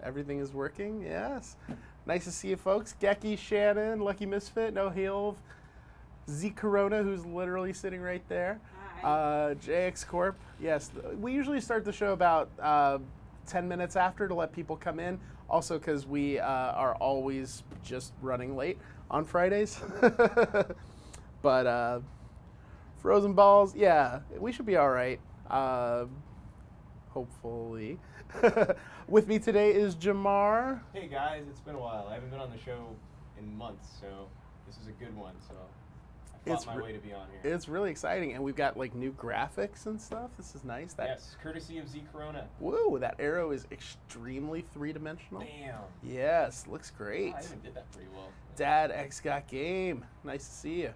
Everything is working. Yes. Nice to see you, folks. Gecky, Shannon, Lucky Misfit, No Heal, Z Corona, who's literally sitting right there. Hi. JX Corp. Yes, we usually start the show about 10 minutes after to let people come in. Also, because we are always just running late on Fridays. But Frozen Balls, yeah, we should be all right. Hopefully. With me today is Jamar. Hey guys, it's been a while. I haven't been on the show in months, so this is a good one. So I fought my way to be on here. It's really exciting, and we've got like new graphics and stuff. This is nice. Yes, courtesy of Z Corona. Woo, that arrow is extremely three-dimensional. Damn. Yes, looks great. I even did that pretty well. Dad X got game. Nice to see you.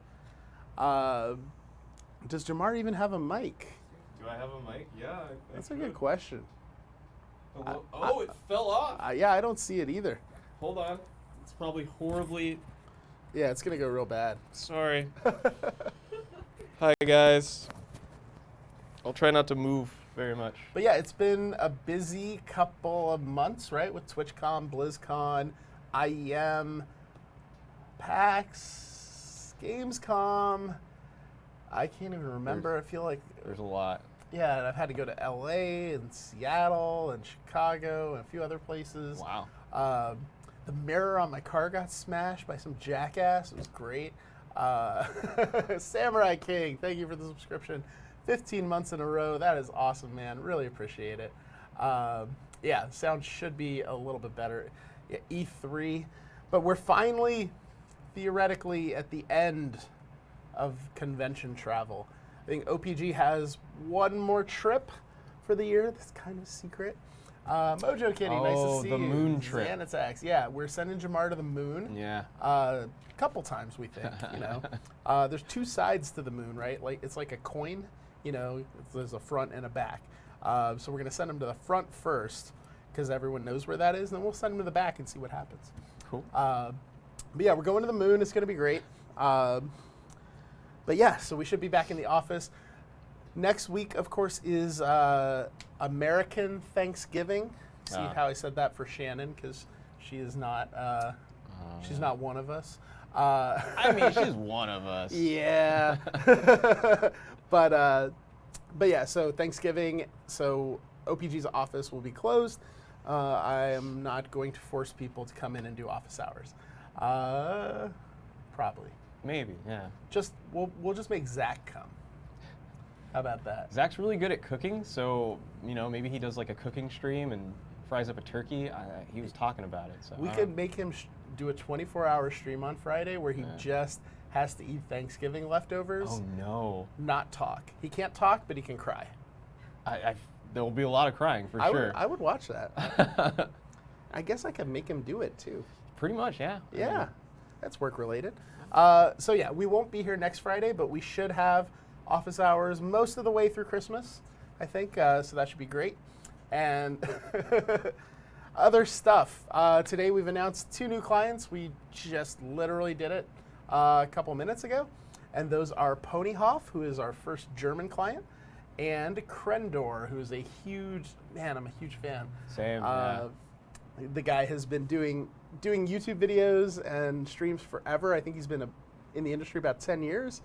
Does Jamar even have a mic? Do I have a mic? Yeah. That's a good question. It fell off. Yeah, I don't see it either. Hold on. It's probably horribly. Yeah, it's gonna go real bad. Sorry. Hi guys. I'll try not to move very much. But yeah, it's been a busy couple of months, right? With TwitchCon, BlizzCon, IEM, PAX, Gamescom. I can't even remember. I feel like There's a lot. yeah, and I've had to go to LA and Seattle and Chicago and a few other places. Wow. The mirror on my car got smashed by some jackass. It was great. Samurai King, thank you for the subscription. 15 months in a row. That is awesome, man. Really appreciate it. Yeah, sound should be a little bit better. Yeah, E3. But we're finally, theoretically, at the end of convention travel. I think OPG has one more trip for the year. That's kind of secret. Mojo Kitty, nice to see you. the moon trip. Xanax, yeah, we're sending Jamar to the moon. Yeah. A couple times, we think, you know. There's two sides to the moon, right? Like it's like a coin, you know, there's a front and a back. So we're going to send him to the front first because everyone knows where that is, and then we'll send him to the back and see what happens. Cool. But yeah, we're going to the moon. It's going to be great. But yeah, so we should be back in the office. Next week, of course, is American Thanksgiving. See how I said that for Shannon, because she is not she's not one of us. I mean, she's one of us. Yeah. But yeah, so Thanksgiving, so OPG's office will be closed. I am not going to force people to come in and do office hours. Probably. Maybe, yeah. We'll just make Zach come. How about that? Zach's really good at cooking, so you know maybe he does like a cooking stream and fries up a turkey. He was talking about it. So we could make him do a 24-hour stream on Friday where he just has to eat Thanksgiving leftovers. Oh no! Not talk. He can't talk, but he can cry. There will be a lot of crying for sure. I would watch that. I guess I could make him do it too. Pretty much, yeah. Yeah, that's work related. So yeah, we won't be here next Friday, but we should have office hours most of the way through Christmas, I think. So that should be great. And other stuff. Today we've announced 2 new clients. We just literally did it a couple minutes ago. And those are Ponyhoff, who is our first German client, and Krendor, who is a huge, man, I'm a huge fan. Same, The guy has been doing YouTube videos and streams forever. I think he's been in the industry about 10 years.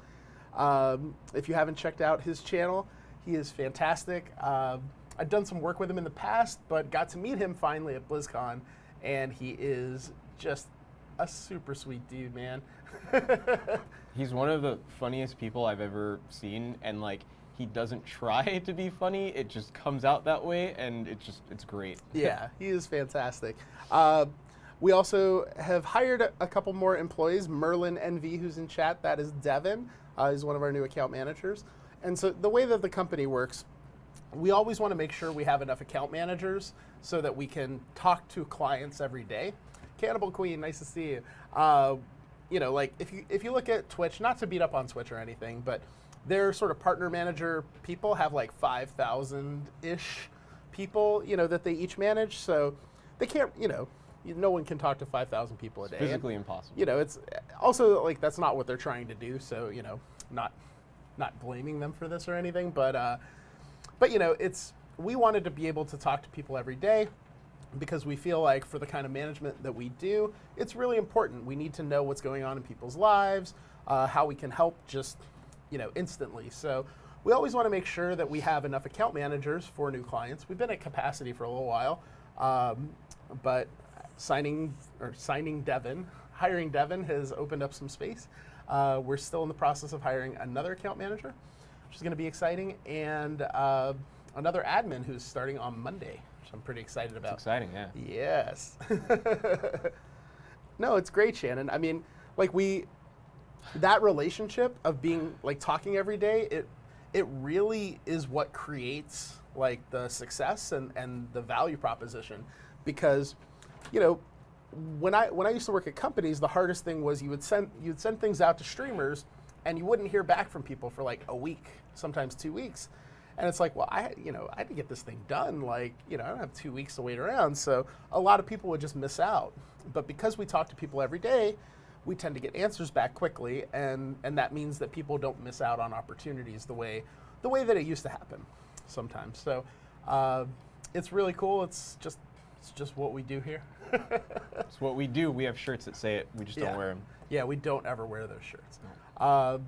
If you haven't checked out his channel, he is fantastic. I've done some work with him in the past, but got to meet him finally at BlizzCon, and he is just a super sweet dude, man. He's one of the funniest people I've ever seen, and like he doesn't try to be funny. It just comes out that way, and it's great. Yeah, he is fantastic. We also have hired a couple more employees. Merlin NV, who's in chat, that is Devin. He's one of our new account managers. And so the way that the company works, we always want to make sure we have enough account managers so that we can talk to clients every day. Cannibal Queen, nice to see you. You know, like if you look at Twitch, not to beat up on Twitch or anything, but their sort of partner manager people have like 5,000-ish people, you know, that they each manage. So they can't, you know, no one can talk to 5,000 people a day. It's physically impossible. You know, it's also like that's not what they're trying to do. So, you know, not blaming them for this or anything, but you know, we wanted to be able to talk to people every day. because we feel like for the kind of management that we do, it's really important. We need to know what's going on in people's lives, how we can help just, instantly. So we always want to make sure that we have enough account managers for new clients. We've been at capacity for a little while, but hiring Devin has opened up some space. We're still in the process of hiring another account manager, which is going to be exciting, and another admin who's starting on Monday, which I'm pretty excited about. It's exciting, yeah. Yes. No, it's great, Shannon. I mean, that relationship of being talking every day, it really is what creates the success and the value proposition. Because, when I used to work at companies, the hardest thing was you'd send things out to streamers and you wouldn't hear back from people for a week, sometimes 2 weeks. And it's well, I had to get this thing done. I don't have 2 weeks to wait around. So a lot of people would just miss out. But because we talk to people every day, we tend to get answers back quickly, and that means that people don't miss out on opportunities the way that it used to happen sometimes. So it's really cool. It's just what we do here. It's what we do. We have shirts that say it. We just don't wear them. Yeah, we don't ever wear those shirts. No.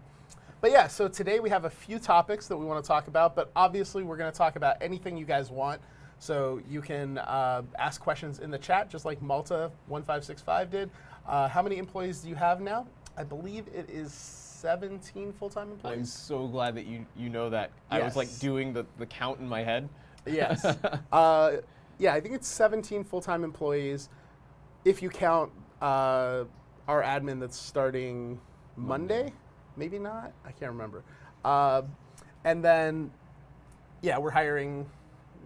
But yeah, so today we have a few topics that we want to talk about, but obviously we're going to talk about anything you guys want. So you can ask questions in the chat, just like Malta1565 did. How many employees do you have now? I believe it is 17 full-time employees. I'm so glad that you know that. Yes. I was doing the count in my head. Yes. Yeah, I think it's 17 full-time employees. If you count our admin that's starting Monday, maybe not, I can't remember. And then, yeah, we're hiring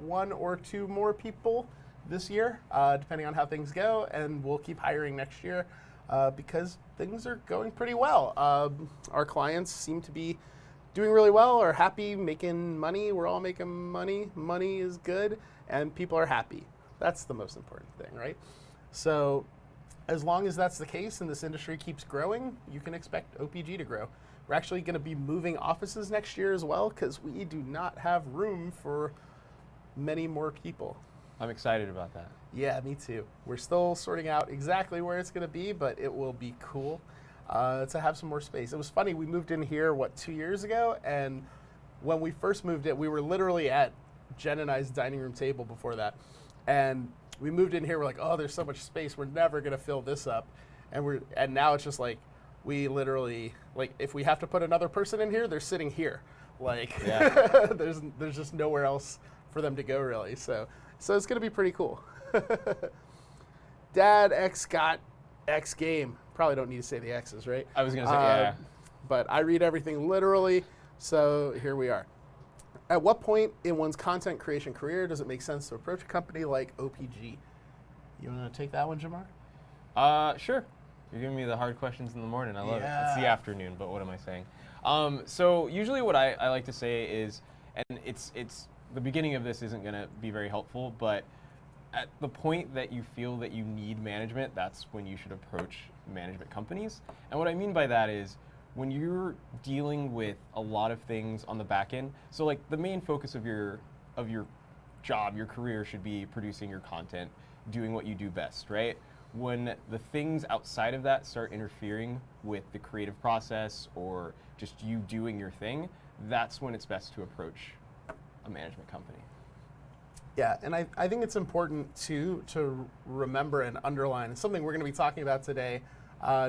1 or 2 more people this year, depending on how things go, and we'll keep hiring next year because things are going pretty well. Our clients seem to be doing really well, are happy, making money. We're all making money. Money is good, and people are happy. That's the most important thing, right? So as long as that's the case and this industry keeps growing, you can expect OPG to grow. We're actually going to be moving offices next year as well because we do not have room for many more people. I'm excited about that. Yeah, me too. We're still sorting out exactly where it's going to be, but it will be cool to have some more space. It was funny, we moved in here, 2 years ago? And when we first moved in, we were literally at Jen and I's dining room table before that. And we moved in here, we're oh, there's so much space, we're never going to fill this up. And now it's just we literally, if we have to put another person in here, they're sitting here. Yeah. there's just nowhere else for them to go, really. So it's going to be pretty cool. Dad, X Scott, X game. Probably don't need to say the X's, right? I was going to say, yeah. But I read everything literally, so here we are. At what point in one's content creation career does it make sense to approach a company like OPG? You want to take that one, Jamar? Sure. You're giving me the hard questions in the morning. I love it. Yeah. It's the afternoon, but what am I saying? So usually what I like to say is, and it's the beginning of this isn't going to be very helpful, but at the point that you feel that you need management, that's when you should approach management companies. And what I mean by that is when you're dealing with a lot of things on the back end, so the main focus of your job, your career should be producing your content, doing what you do best, right? When the things outside of that start interfering with the creative process or just you doing your thing, that's when it's best to approach a management company. Yeah, and I think it's important to remember and underline. It's something we're going to be talking about today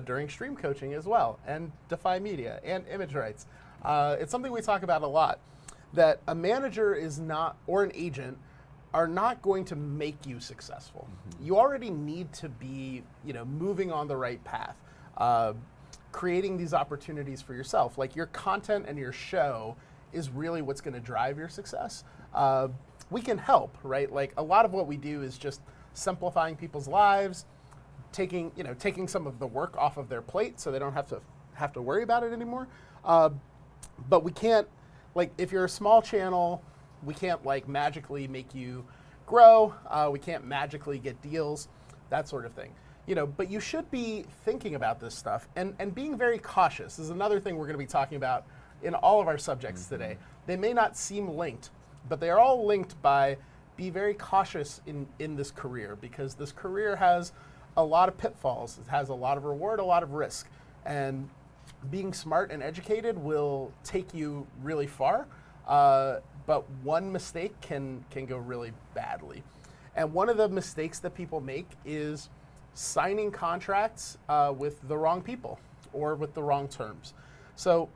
during stream coaching as well, and Defy Media and image rights. It's something we talk about a lot, that a manager is not, or an agent, are not going to make you successful. Mm-hmm. You already need to be, moving on the right path, creating these opportunities for yourself. Your content and your show is really what's going to drive your success. We can help, right? A lot of what we do is just simplifying people's lives, taking some of the work off of their plate so they don't have to worry about it anymore. But we can't, if you're a small channel, we can't magically make you grow. We can't magically get deals, that sort of thing. But you should be thinking about this stuff and being very cautious. This is another thing we're going to be talking about in all of our subjects today. They may not seem linked, but they are all linked by be very cautious in this career, because this career has a lot of pitfalls. It has a lot of reward, a lot of risk. And being smart and educated will take you really far, but one mistake can go really badly. And one of the mistakes that people make is signing contracts with the wrong people or with the wrong terms. So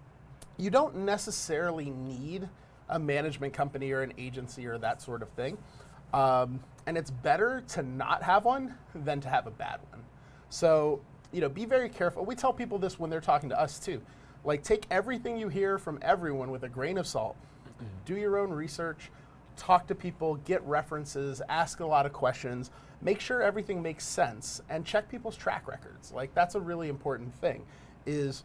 you don't necessarily need a management company or an agency or that sort of thing. And it's better to not have one than to have a bad one. So, be very careful. We tell people this when they're talking to us too. Like, take everything you hear from everyone with a grain of salt. Mm-hmm. Do your own research, talk to people, get references, ask a lot of questions, make sure everything makes sense, and check people's track records. Like, that's a really important thing is,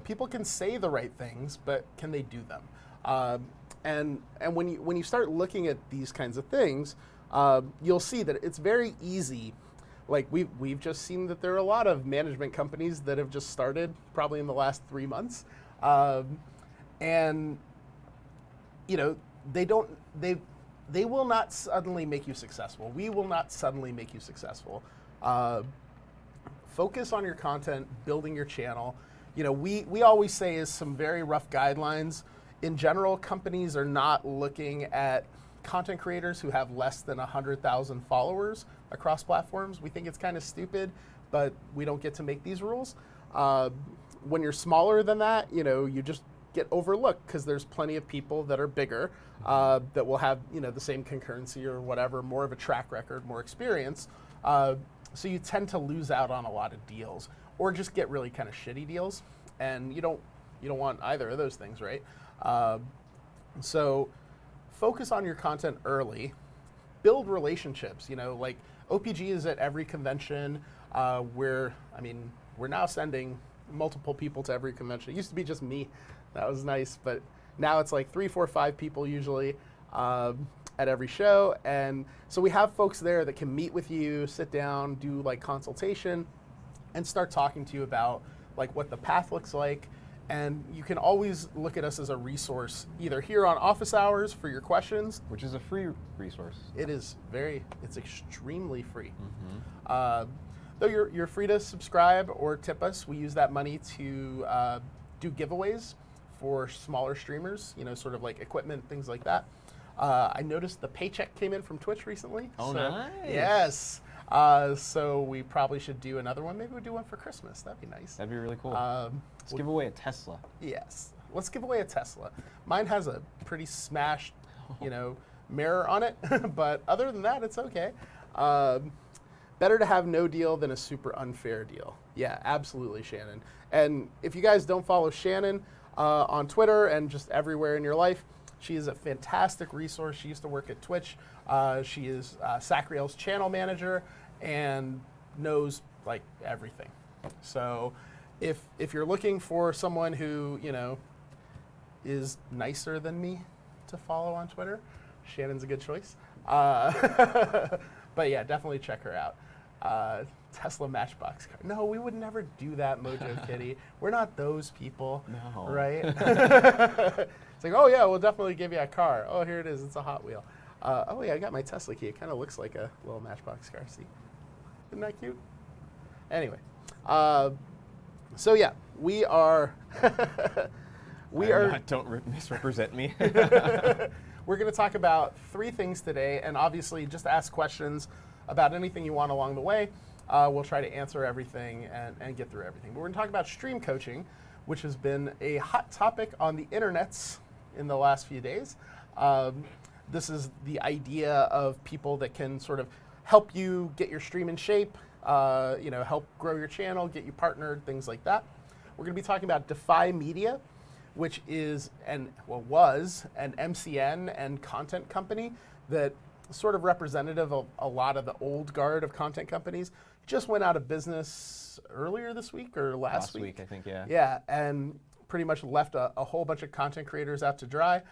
people can say the right things, but can they do them? And when you start looking at these kinds of things, you'll see that it's very easy. Like we've just seen that there are a lot of management companies that have just started probably in the last 3 months, and they will not suddenly make you successful. We will not suddenly make you successful. Focus on your content, building your channel. We always say is some very rough guidelines. In general, companies are not looking at content creators who have less than 100,000 followers across platforms. We think it's kind of stupid, but we don't get to make these rules. When you're smaller than that, you just get overlooked because there's plenty of people that are bigger that will have the same concurrency or whatever, more of a track record, more experience. So you tend to lose out on a lot of deals, or just get really kind of shitty deals, and you don't want either of those things, right? So focus on your content early, build relationships. Like OPG is at every convention. We're now sending multiple people to every convention. It used to be just me. That was nice, but now it's like 3, 4, 5 people usually at every show. And so we have folks there that can meet with you, sit down, do like consultation, and start talking to you about like what the path looks like. And you can always look at us as a resource, either here on office hours for your questions. Which is a free resource. It's extremely free. Mm-hmm. Though you're free to subscribe or tip us. We use that money to do giveaways for smaller streamers, sort of like equipment, things like that. I noticed the paycheck came in from Twitch recently. Oh, nice. Yes. So we probably should do another one. Maybe we'll do one for Christmas. That'd be nice. That'd be really cool. Let's give away a Tesla. Yes. Let's give away a Tesla. Mine has a pretty smashed, mirror on it. But other than that, it's okay. Better to have no deal than a super unfair deal. Yeah, absolutely, Shannon. And if you guys don't follow Shannon on Twitter and just everywhere in your life, she is a fantastic resource. She used to work at Twitch. She is Sacriel's channel manager and knows like everything. So if you're looking for someone who, is nicer than me to follow on Twitter, Shannon's a good choice. But yeah, definitely check her out. Tesla Matchbox car. No, we would never do that, Mojo Kitty. We're not those people, no. Right? It's like, oh yeah, we'll definitely give you a car. Oh, here it is. It's a Hot Wheel. Oh yeah, I got my Tesla key. It kind of looks like a little Matchbox car. See, isn't that cute? Anyway, so yeah, we are. Don't misrepresent me. We're going to talk about 3 things today, and obviously just ask questions about anything you want along the way. We'll try to answer everything and get through everything. But we're going to talk about stream coaching, which has been a hot topic on the internets in the last few days. This is the idea of people that can sort of help you get your stream in shape, help grow your channel, get you partnered, things like that. We're going to be talking about Defy Media, which is was an MCN and content company that sort of representative of a lot of the old guard of content companies. Just went out of business earlier this week or last week. Last week, I think, yeah. Yeah, and pretty much left a whole bunch of content creators out to dry.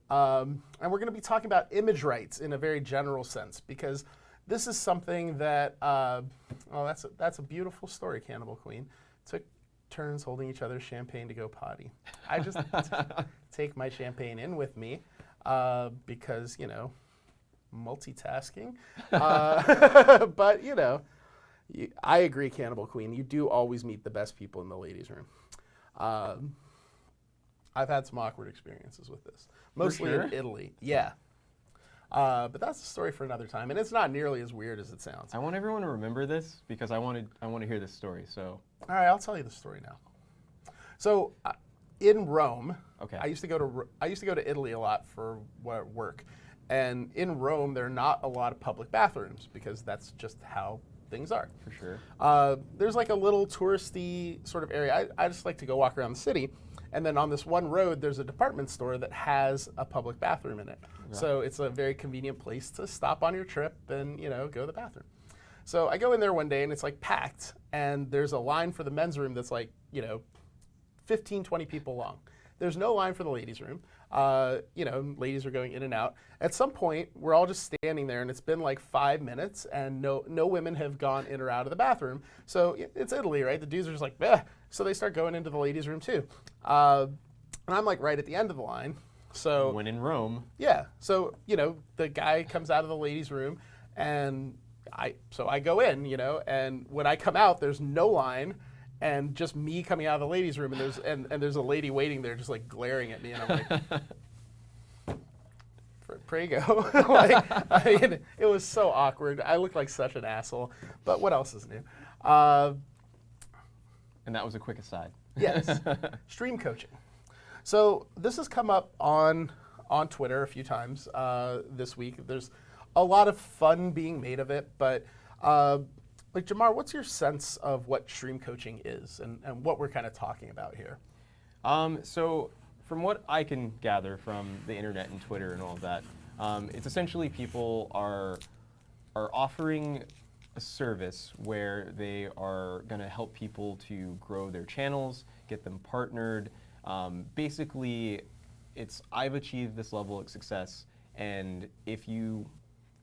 And we're going to be talking about image rights in a very general sense, because this is something that, that's a beautiful story, Cannibal Queen. Took turns holding each other's champagne to go potty. I just take my champagne in with me because, multitasking. But, you know, I agree, Cannibal Queen. You do always meet the best people in the ladies' room. I've had some awkward experiences with this, mostly in Italy. Yeah. But that's a story for another time, and it's not nearly as weird as it sounds. I want everyone to remember this because I want to hear this story. So. All right, I'll tell you the story now. So, in Rome, okay. I used to go to Italy a lot for work, and in Rome there are not a lot of public bathrooms because that's just how things are. For sure. There's like a little touristy sort of area. I just like to go walk around the city. And then on this one road, there's a department store that has a public bathroom in it. Yeah. So it's a very convenient place to stop on your trip and, you know, go to the bathroom. So I go in there one day and it's like packed, and there's a line for the men's room that's like, you know, 15, 20 people long. There's no line for the ladies' room. You know, ladies are going in and out. At some point, we're all just standing there, and it's been like 5 minutes, and no women have gone in or out of the bathroom. So it's Italy, right? The dudes are just like, bleh. So they start going into the ladies' room too. And I'm like right at the end of the line. So when in Rome. Yeah. So, you know, the guy comes out of the ladies' room, and I go in, you know, and when I come out, there's no line. And just me coming out of the ladies' room, and there's a lady waiting there, just like glaring at me, and I'm like, "Prego!" Like, I mean, it was so awkward. I looked like such an asshole. But what else is new? And that was a quick aside. Yes, stream coaching. So this has come up on Twitter a few times this week. There's a lot of fun being made of it, but. Like, Jamar, what's your sense of what stream coaching is and what we're kind of talking about here? So from what I can gather from the internet and Twitter and all of that, it's essentially people are offering a service where they are going to help people to grow their channels, get them partnered. Basically, it's I've achieved this level of success, and if you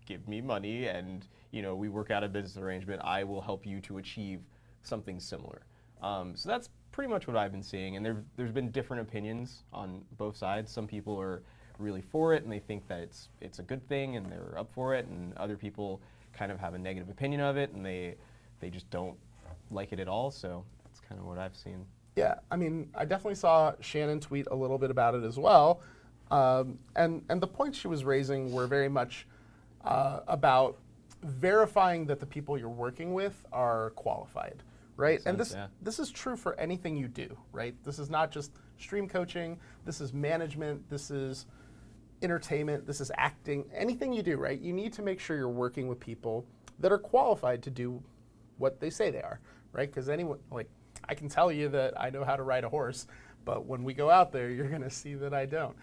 give me money and you know we work out a business arrangement, I will help you to achieve something similar. So that's pretty much what I've been seeing, and there's been different opinions on both sides. Some people are really for it and they think that it's a good thing and they're up for it, and other people kind of have a negative opinion of it and they just don't like it at all. So that's kind of what I've seen. Yeah, I mean, I definitely saw Shannon tweet a little bit about it as well, and the points she was raising were very much about verifying that the people you're working with are qualified, right? And this is true for anything you do, right? This is not just stream coaching, this is management, this is entertainment, this is acting, anything you do, right? You need to make sure you're working with people that are qualified to do what they say they are, right? Because anyone, like, I can tell you that I know how to ride a horse, but when we go out there, you're gonna see that I don't.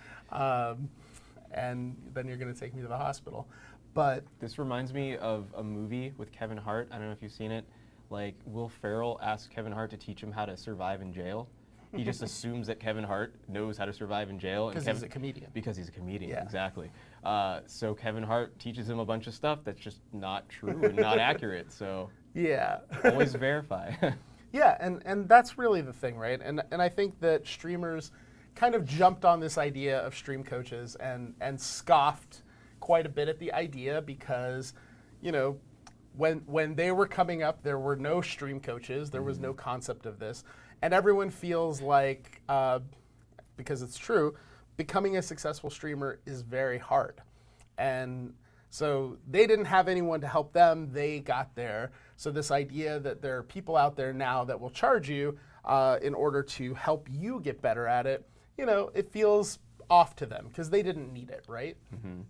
And then you're gonna take me to the hospital. But this reminds me of a movie with Kevin Hart. I don't know if you've seen it. Like, Will Ferrell asked Kevin Hart to teach him how to survive in jail. He just assumes that Kevin Hart knows how to survive in jail. Because he's a comedian. Because he's a comedian, yeah. Exactly. So Kevin Hart teaches him a bunch of stuff that's just not true and not accurate. So yeah, always verify. Yeah, and that's really the thing, right? And I think that streamers kind of jumped on this idea of stream coaches and scoffed quite a bit at the idea because, you know, when they were coming up, there were no stream coaches, there was no concept of this, and everyone feels like, because it's true, becoming a successful streamer is very hard. And so they didn't have anyone to help them, they got there. So this idea that there are people out there now that will charge you in order to help you get better at it, you know, it feels off to them because they didn't need it, right? Mm-hmm.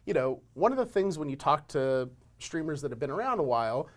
You know, one of the things when you talk to streamers that have been around a while,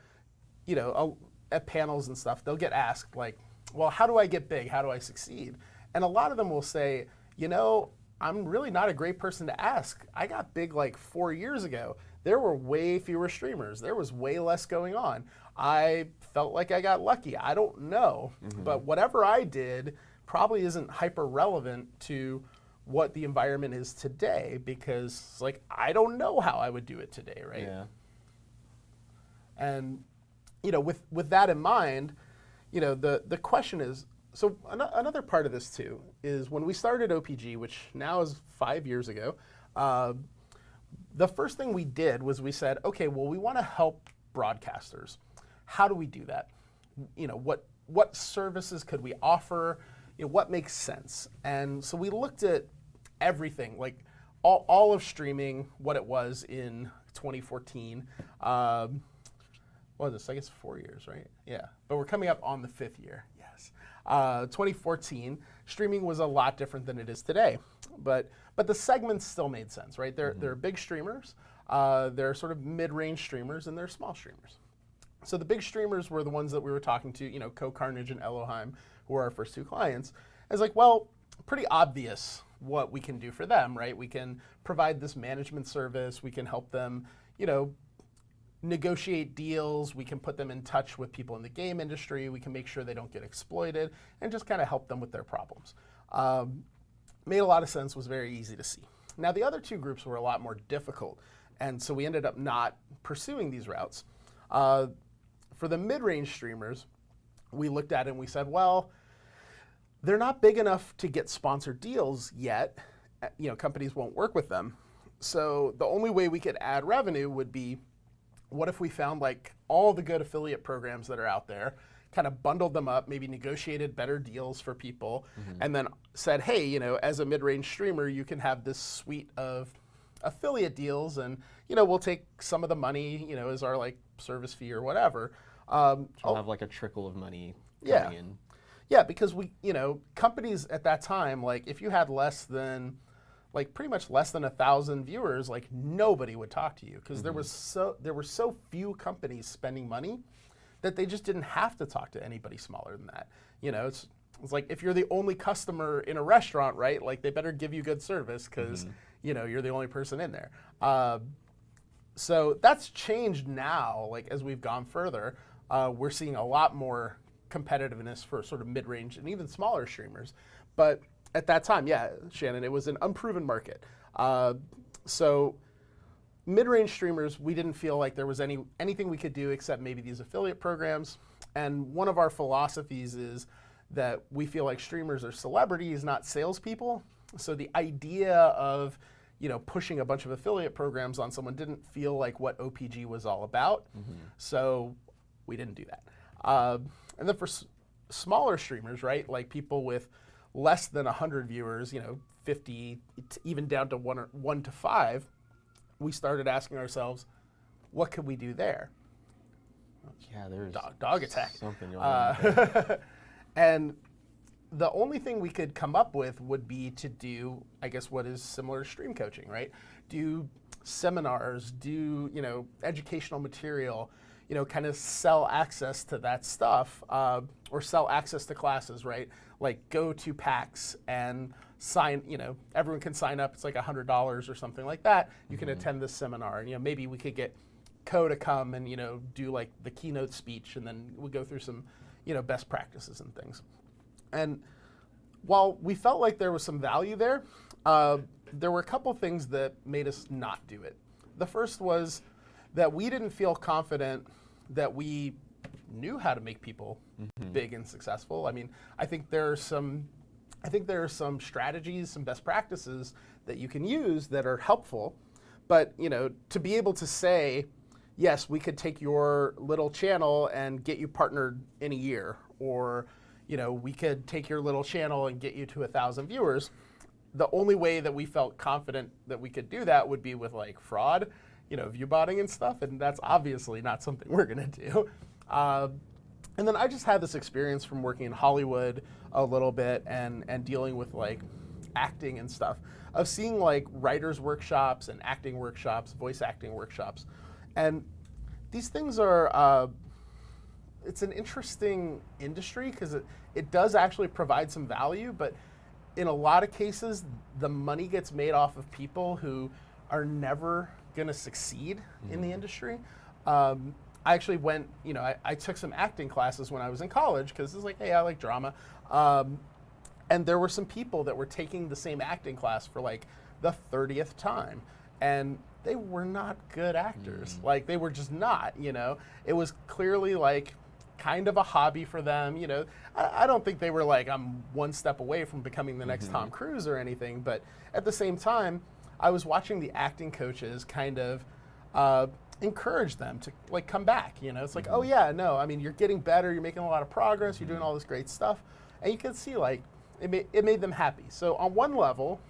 you know, at panels and stuff, they'll get asked like, well, how do I get big? How do I succeed? And a lot of them will say, you know, I'm really not a great person to ask. I got big like 4 years ago. There were way fewer streamers. There was way less going on. I felt like I got lucky. I don't know. Mm-hmm. But whatever I did probably isn't hyper relevant to what the environment is today because, like, I don't know how I would do it today, right? Yeah. And, you know, with that in mind, you know, the question is, so another part of this too is when we started OPG, which now is 5 years ago, the first thing we did was we said, okay, well, we want to help broadcasters. How do we do that? What services could we offer? What makes sense? And so we looked at everything, like all of streaming, what it was in 2014. What is this? I guess 4 years, right? Yeah, but we're coming up on the 5th year. Yes, 2014. Streaming was a lot different than it is today, but the segments still made sense, right? There are big streamers, there are sort of mid-range streamers, and there are small streamers. So the big streamers were the ones that we were talking to, Co-Carnage and Elohim, who were our first 2 clients. I was like, well, pretty obvious what we can do for them, right? We can provide this management service. We can help them, negotiate deals. We can put them in touch with people in the game industry. We can make sure they don't get exploited and just kind of help them with their problems. Made a lot of sense, was very easy to see. Now, the other 2 groups were a lot more difficult, and so we ended up not pursuing these routes. For the mid-range streamers, we looked at it and we said, well, they're not big enough to get sponsored deals yet. Companies won't work with them. So the only way we could add revenue would be, what if we found like all the good affiliate programs that are out there, kind of bundled them up, maybe negotiated better deals for people, and then said, hey, as a mid-range streamer, you can have this suite of affiliate deals, and we'll take some of the money, as our like service fee or whatever. We'll have like a trickle of money coming in. Yeah, because companies at that time, like if you had pretty much less than 1,000 viewers, like nobody would talk to you because there were so few companies spending money that they just didn't have to talk to anybody smaller than that. It's like if you're the only customer in a restaurant, right? Like they better give you good service because you're the only person in there. So that's changed now. Like as we've gone further, we're seeing a lot more competitiveness for sort of mid-range and even smaller streamers. But at that time, yeah, Shannon, it was an unproven market. So mid-range streamers, we didn't feel like there was anything we could do except maybe these affiliate programs. And one of our philosophies is that we feel like streamers are celebrities, not salespeople. So the idea of pushing a bunch of affiliate programs on someone didn't feel like what OPG was all about. So we didn't do that. And then for smaller streamers, right, like people with less than 100 viewers, 50, even down to 1 to 5, we started asking ourselves, what could we do there? Yeah, there's dog attack. Something going on. And the only thing we could come up with would be to do, I guess, what is similar to stream coaching, right? Do seminars, do educational material, kind of sell access to that stuff, or sell access to classes, right? Like go to PAX and sign, everyone can sign up. It's like $100 or something like that. You can attend this seminar, and maybe we could get Co to come and do like the keynote speech, and then we go through some best practices and things. And while we felt like there was some value there, there were a couple things that made us not do it. The first was that we didn't feel confident that we knew how to make people big and successful. I mean, I think there are some strategies, some best practices that you can use that are helpful, but to be able to say, yes, we could take your little channel and get you partnered in a year, or we could take your little channel and get you to 1,000 viewers. The only way that we felt confident that we could do that would be with like fraud, view botting and stuff, and that's obviously not something we're gonna do. And then I just had this experience from working in Hollywood a little bit and dealing with like acting and stuff, of seeing like writers workshops and acting workshops, voice acting workshops. And these things are, it's an interesting industry because it does actually provide some value, but in a lot of cases, the money gets made off of people who are never gonna succeed in the industry. I actually went, I took some acting classes when I was in college because it's like, hey, I like drama. And there were some people that were taking the same acting class for like the 30th time. And they were not good actors. Like they were just not, It was clearly like kind of a hobby for them, I don't think they were like, I'm one step away from becoming the next Tom Cruise or anything. But at the same time, I was watching the acting coaches kind of encourage them to like come back. You know, it's like, oh yeah, no, I mean, you're getting better, you're making a lot of progress, you're doing all this great stuff, and you can see like it made them happy. So on one level,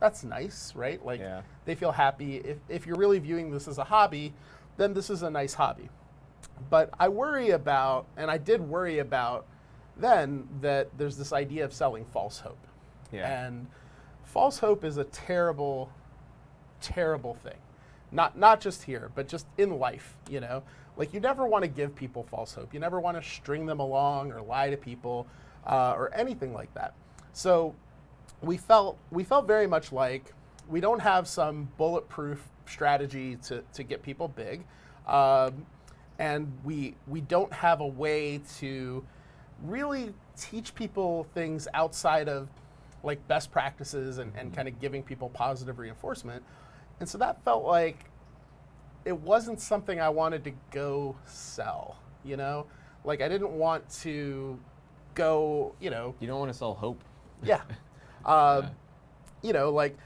that's nice, right? Like they feel happy. If you're really viewing this as a hobby, then this is a nice hobby. But I worry about, and I did worry about then, that there's this idea of selling false hope. Yeah. And false hope is a terrible, terrible thing. Not just here, but just in life, you know? Like, you never want to give people false hope. You never want to string them along or lie to people or anything like that. So we felt very much like we don't have some bulletproof strategy to get people big. And we don't have a way to really teach people things outside of like best practices and kind of giving people positive reinforcement. And so that felt like it wasn't something I wanted to go sell, you know? Like, I didn't want to go, you know. You don't want to sell hope. Yeah. You know, like,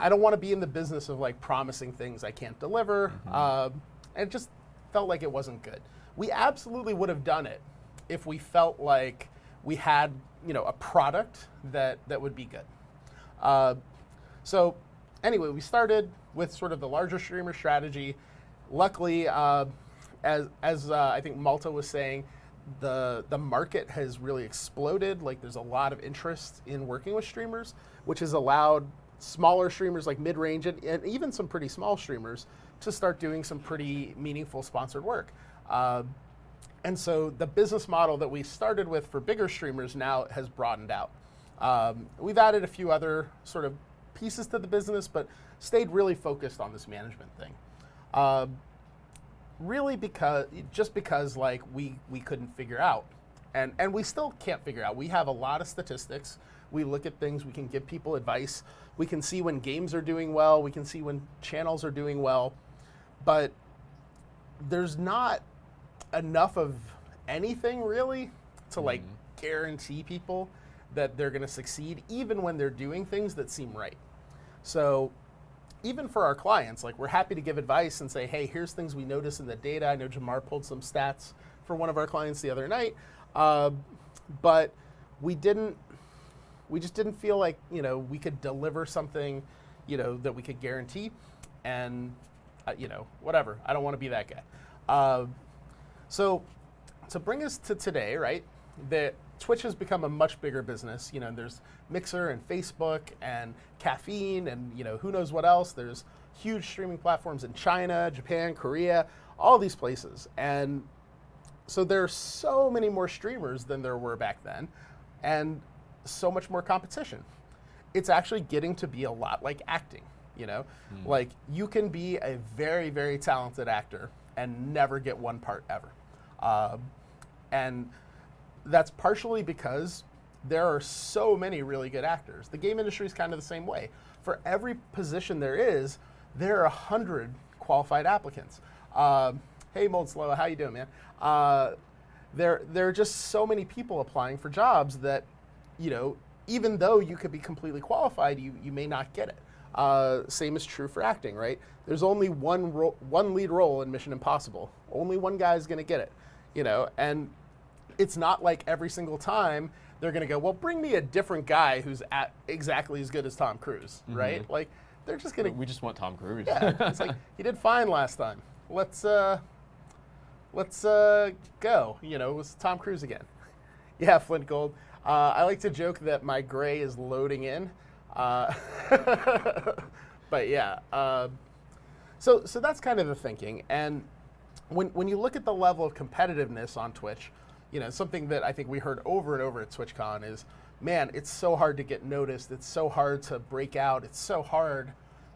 I don't want to be in the business of like promising things I can't deliver. And it just felt like it wasn't good. We absolutely would have done it if we felt like we had, you know, a product that would be good. So anyway, we started with sort of the larger streamer strategy. Luckily, as I think Malta was saying, the market has really exploded. Like, there's a lot of interest in working with streamers, which has allowed smaller streamers like mid-range and even some pretty small streamers to start doing some pretty meaningful sponsored work. And so the business model that we started with for bigger streamers now has broadened out. We've added a few other sort of pieces to the business, but stayed really focused on this management thing. Really because like we couldn't figure out, and we still can't figure out. We have a lot of statistics. We look at things, we can give people advice. We can see when games are doing well, we can see when channels are doing well, but there's not enough of anything really to like guarantee people that they're gonna succeed, even when they're doing things that seem right. So even for our clients, like, we're happy to give advice and say, hey, here's things we notice in the data. I know Jamar pulled some stats for one of our clients the other night, but we just didn't feel like, you know, we could deliver something, you know, that we could guarantee, and you know, whatever. I don't want to be that guy. So to bring us to today, right? That Twitch has become a much bigger business. You know, there's Mixer and Facebook and Caffeine and, you know, who knows what else. There's huge streaming platforms in China, Japan, Korea, all these places. And so there's so many more streamers than there were back then, and so much more competition. It's actually getting to be a lot like acting, you know? Like, you can be a very, very talented actor and never get one part ever. And that's partially because there are so many really good actors. The game industry is kind of the same way. For every position there are 100 qualified applicants. Hey, Mold Slow, how you doing, man? There are just so many people applying for jobs that, you know, even though you could be completely qualified, you may not get it. Same is true for acting, right? There's only one lead role in Mission Impossible. Only one guy is going to get it, you know, and it's not like every single time they're going to go, well, bring me a different guy who's exactly as good as Tom Cruise, right? Like, they're just going to... We just want Tom Cruise. Yeah, it's like, he did fine last time. Let's go. You know, it was Tom Cruise again. Yeah, Flint Gold. I like to joke that my gray is loading in. But yeah, so that's kind of the thinking. And when you look at the level of competitiveness on Twitch, you know, something that I think we heard over and over at TwitchCon is, man, it's so hard to get noticed. It's so hard to break out. It's so hard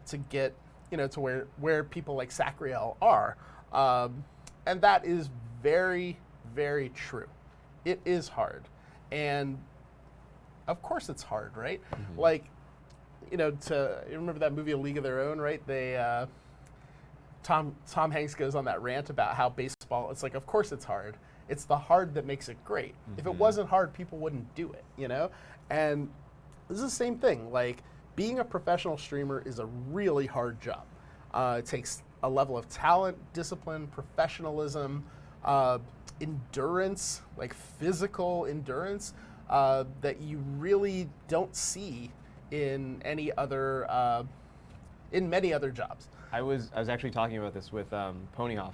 to get, you know, to where people like Sacriel are. And that is very, very true. It is hard. And of course it's hard, right? Like, you know, you remember that movie A League of Their Own, right? They, Tom Hanks goes on that rant about how baseball, it's like, of course it's hard. It's the hard that makes it great. If it wasn't hard, people wouldn't do it, you know? And this is the same thing. Like, being a professional streamer is a really hard job. It takes a level of talent, discipline, professionalism, endurance, like physical endurance, that you really don't see in any other, in many other jobs. I was actually talking about this with Ponyhoff.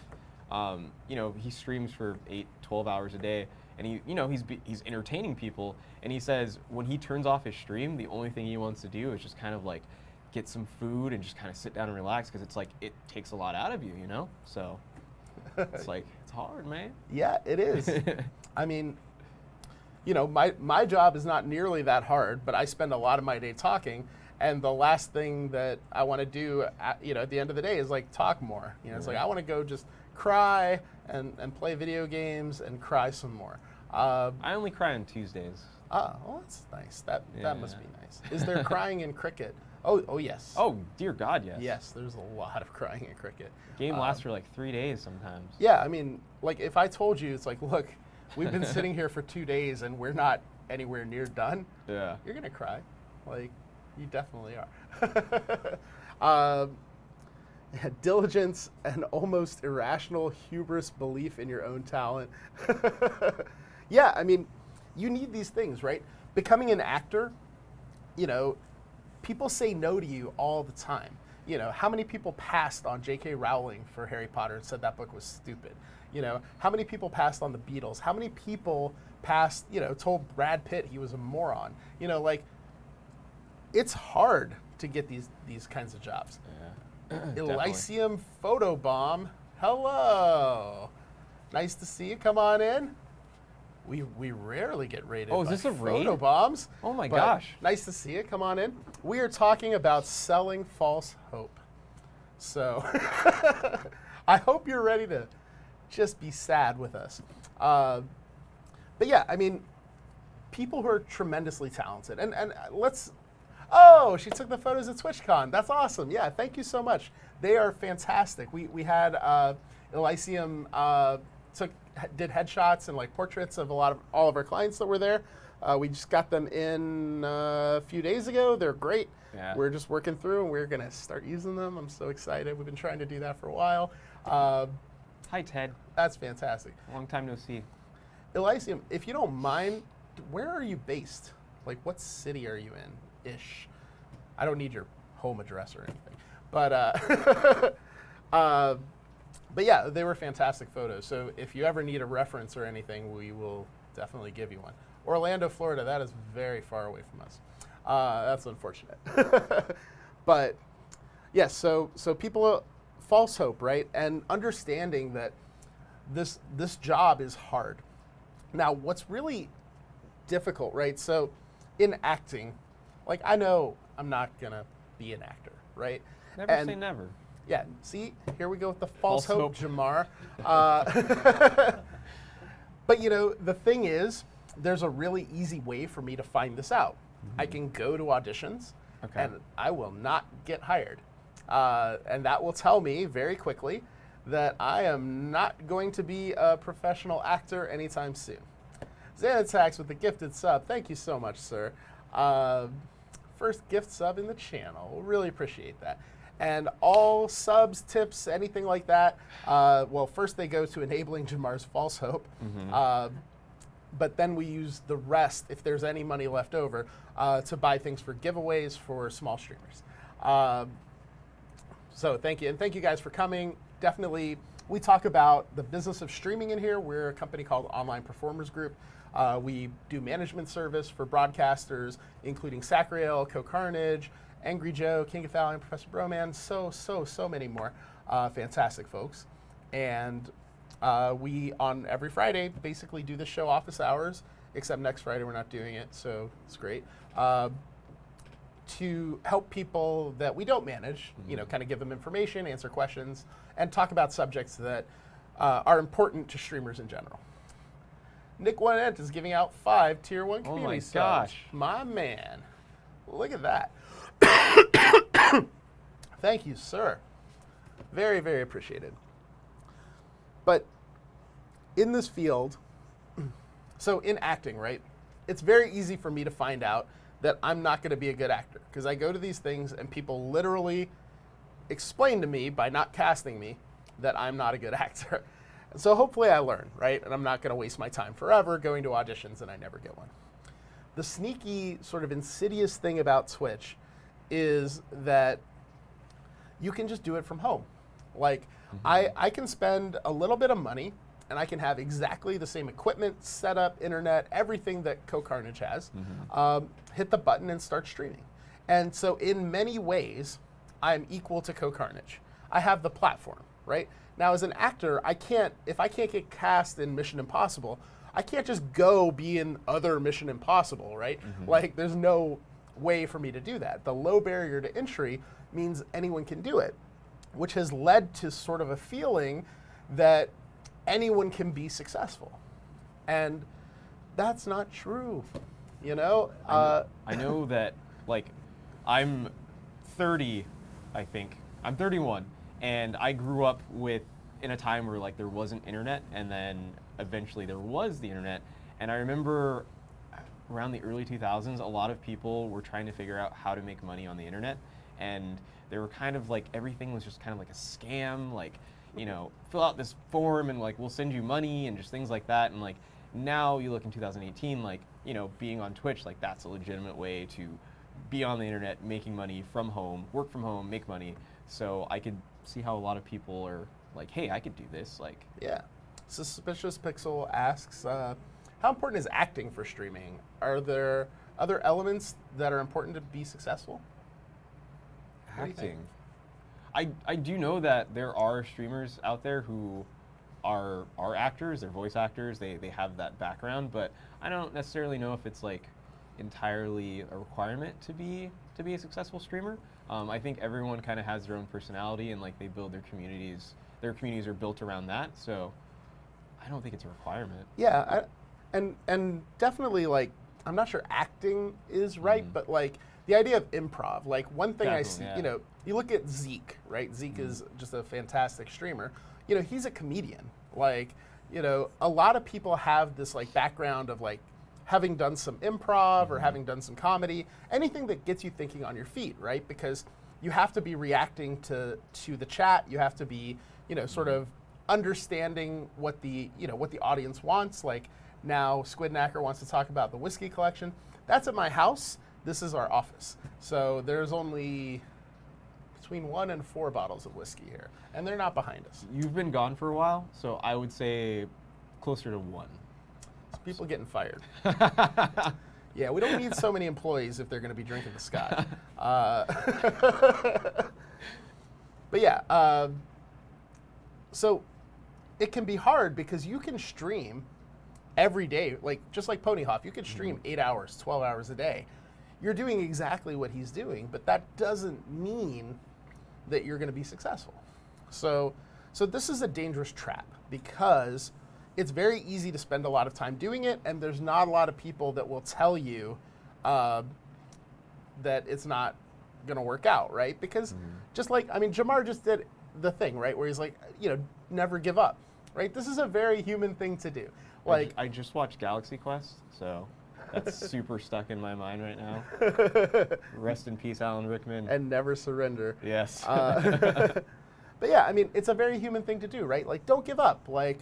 He streams for 8-12 hours a day, and he's entertaining people. And he says when he turns off his stream, the only thing he wants to do is just kind of like get some food and just kind of sit down and relax, because it's like it takes a lot out of you, So it's like it's hard, man. Yeah, it is. I mean, my job is not nearly that hard, but I spend a lot of my day talking. And the last thing that I want to do, at the end of the day, is like talk more. It's like I want to go just cry and play video games and cry some more. I only cry on Tuesdays. Well, that's nice. That must be nice. Is there crying in cricket? Oh yes. Oh dear God, yes. Yes, there's a lot of crying in cricket. Game lasts for like 3 days sometimes. Yeah, I mean, like if I told you, it's like, look, we've been sitting here for 2 days and we're not anywhere near done. Yeah. You're gonna cry, like. You definitely are. Diligence and almost irrational hubris belief in your own talent. Yeah, I mean, you need these things, right? Becoming an actor, people say no to you all the time. How many people passed on J.K. Rowling for Harry Potter and said that book was stupid? How many people passed on the Beatles? How many people passed, told Brad Pitt he was a moron? It's hard to get these kinds of jobs. Yeah. Elysium Photobomb, hello. Nice to see you. Come on in. We rarely get rated. Oh, is this a raid? Photobombs? Oh my gosh. Nice to see you. Come on in. We are talking about selling false hope. So I hope you're ready to just be sad with us. But yeah, I mean, people who are tremendously talented, and let's. Oh, she took the photos at TwitchCon. That's awesome. Yeah, thank you so much. They are fantastic. We had Elysium did headshots and like portraits of all of our clients that were there. We just got them in a few days ago. They're great. Yeah. We're just working through and we're gonna start using them. I'm so excited. We've been trying to do that for a while. Hi, Ted. That's fantastic. Long time no see. Elysium, if you don't mind, where are you based? Like, what city are you in? Ish. I don't need your home address or anything, but but yeah, they were fantastic photos. So if you ever need a reference or anything, we will definitely give you one. Orlando, Florida, that is very far away from us. That's unfortunate. But yes, so people false hope, right? And understanding that this job is hard. Now, what's really difficult, right? So in acting, like, I know I'm not gonna be an actor, right? Never say never. Yeah, see, here we go with the false hope, Jamar. But the thing is, there's a really easy way for me to find this out. I can go to auditions, and I will not get hired. And that will tell me very quickly that I am not going to be a professional actor anytime soon. Xanatax with the gifted sub. Thank you so much, sir. First gift sub in the channel. Really appreciate that. And all subs, tips, anything like that, well, first they go to enabling Jamar's false hope. But then we use the rest, if there's any money left over, to buy things for giveaways for small streamers. So thank you. And thank you guys for coming. Definitely, we talk about the business of streaming in here. We're a company called Online Performers Group. We do management service for broadcasters, including Sacriel, Co-Carnage, Angry Joe, King of Thalion, Professor Broman, so many more fantastic folks. And we, on every Friday, basically do the show office hours, except next Friday we're not doing it, so it's great. To help people that we don't manage, kind of give them information, answer questions, and talk about subjects that are important to streamers in general. Nick One Ent is giving out 5 Tier 1 community subs. Gosh. My man. Look at that. Thank you, sir. Very, very appreciated. But in this field, so in acting, right, it's very easy for me to find out that I'm not going to be a good actor. Because I go to these things and people literally explain to me by not casting me that I'm not a good actor. And so hopefully I learn, right? And I'm not going to waste my time forever going to auditions and I never get one. The sneaky, sort of insidious thing about Twitch is that you can just do it from home. Like, I can spend a little bit of money and I can have exactly the same equipment, setup, internet, everything that CoCarnage has, hit the button and start streaming. And so in many ways, I'm equal to CoCarnage. I have the platform, right? Now as an actor, if I can't get cast in Mission Impossible, I can't just go be in other Mission Impossible, right? Like there's no way for me to do that. The low barrier to entry means anyone can do it, which has led to sort of a feeling that anyone can be successful. And that's not true, you know? I know that, like, I'm 30, I think. I'm 31, and I grew up in a time where, like, there wasn't internet, and then eventually there was the internet. And I remember around the early 2000s, a lot of people were trying to figure out how to make money on the internet. And they were kind of like, everything was just kind of like a scam, like, you know, fill out this form and like, we'll send you money and just things like that. And like, now you look in 2018, like, you know, being on Twitch, like that's a legitimate way to be on the internet, making money from home, work from home, make money. So I could see how a lot of people are like, hey, I could do this. Like, yeah. Suspicious Pixel asks, how important is acting for streaming? Are there other elements that are important to be successful? Acting. I do know that there are streamers out there who are actors, they're voice actors, they have that background, but I don't necessarily know if it's like entirely a requirement to be a successful streamer. I think everyone kind of has their own personality and like they build their communities are built around that, so I don't think it's a requirement. Yeah, and definitely like, I'm not sure acting is right, but like the idea of improv, like one thing I see, you know, you look at Zeke, right? Zeke is just a fantastic streamer. You know, he's a comedian. Like, you know, a lot of people have this like background of like having done some improv or having done some comedy, anything that gets you thinking on your feet, right? Because you have to be reacting to the chat. You have to be, you know, sort of understanding what the audience wants. Like now Squidnacker wants to talk about the whiskey collection. That's at my house. This is our office. So there's only between 1 and 4 bottles of whiskey here, and they're not behind us. You've been gone for a while, so I would say closer to 1. It's people getting fired. Yeah, we don't need so many employees if they're going to be drinking the scotch. But yeah, so it can be hard because you can stream every day, like just like Ponyhoff, you could stream 8 hours, 12 hours a day. You're doing exactly what he's doing, but that doesn't mean that you're going to be successful. So this is a dangerous trap because it's very easy to spend a lot of time doing it, and there's not a lot of people that will tell you that it's not going to work out, right? Because just like, I mean, Jamar just did the thing, right, where he's like, you know, never give up, right? This is a very human thing to do. Like, I just watched Galaxy Quest, so that's super stuck in my mind right now. Rest in peace, Alan Rickman. And never surrender. Yes. But yeah, I mean, it's a very human thing to do, right? Like, don't give up. Like,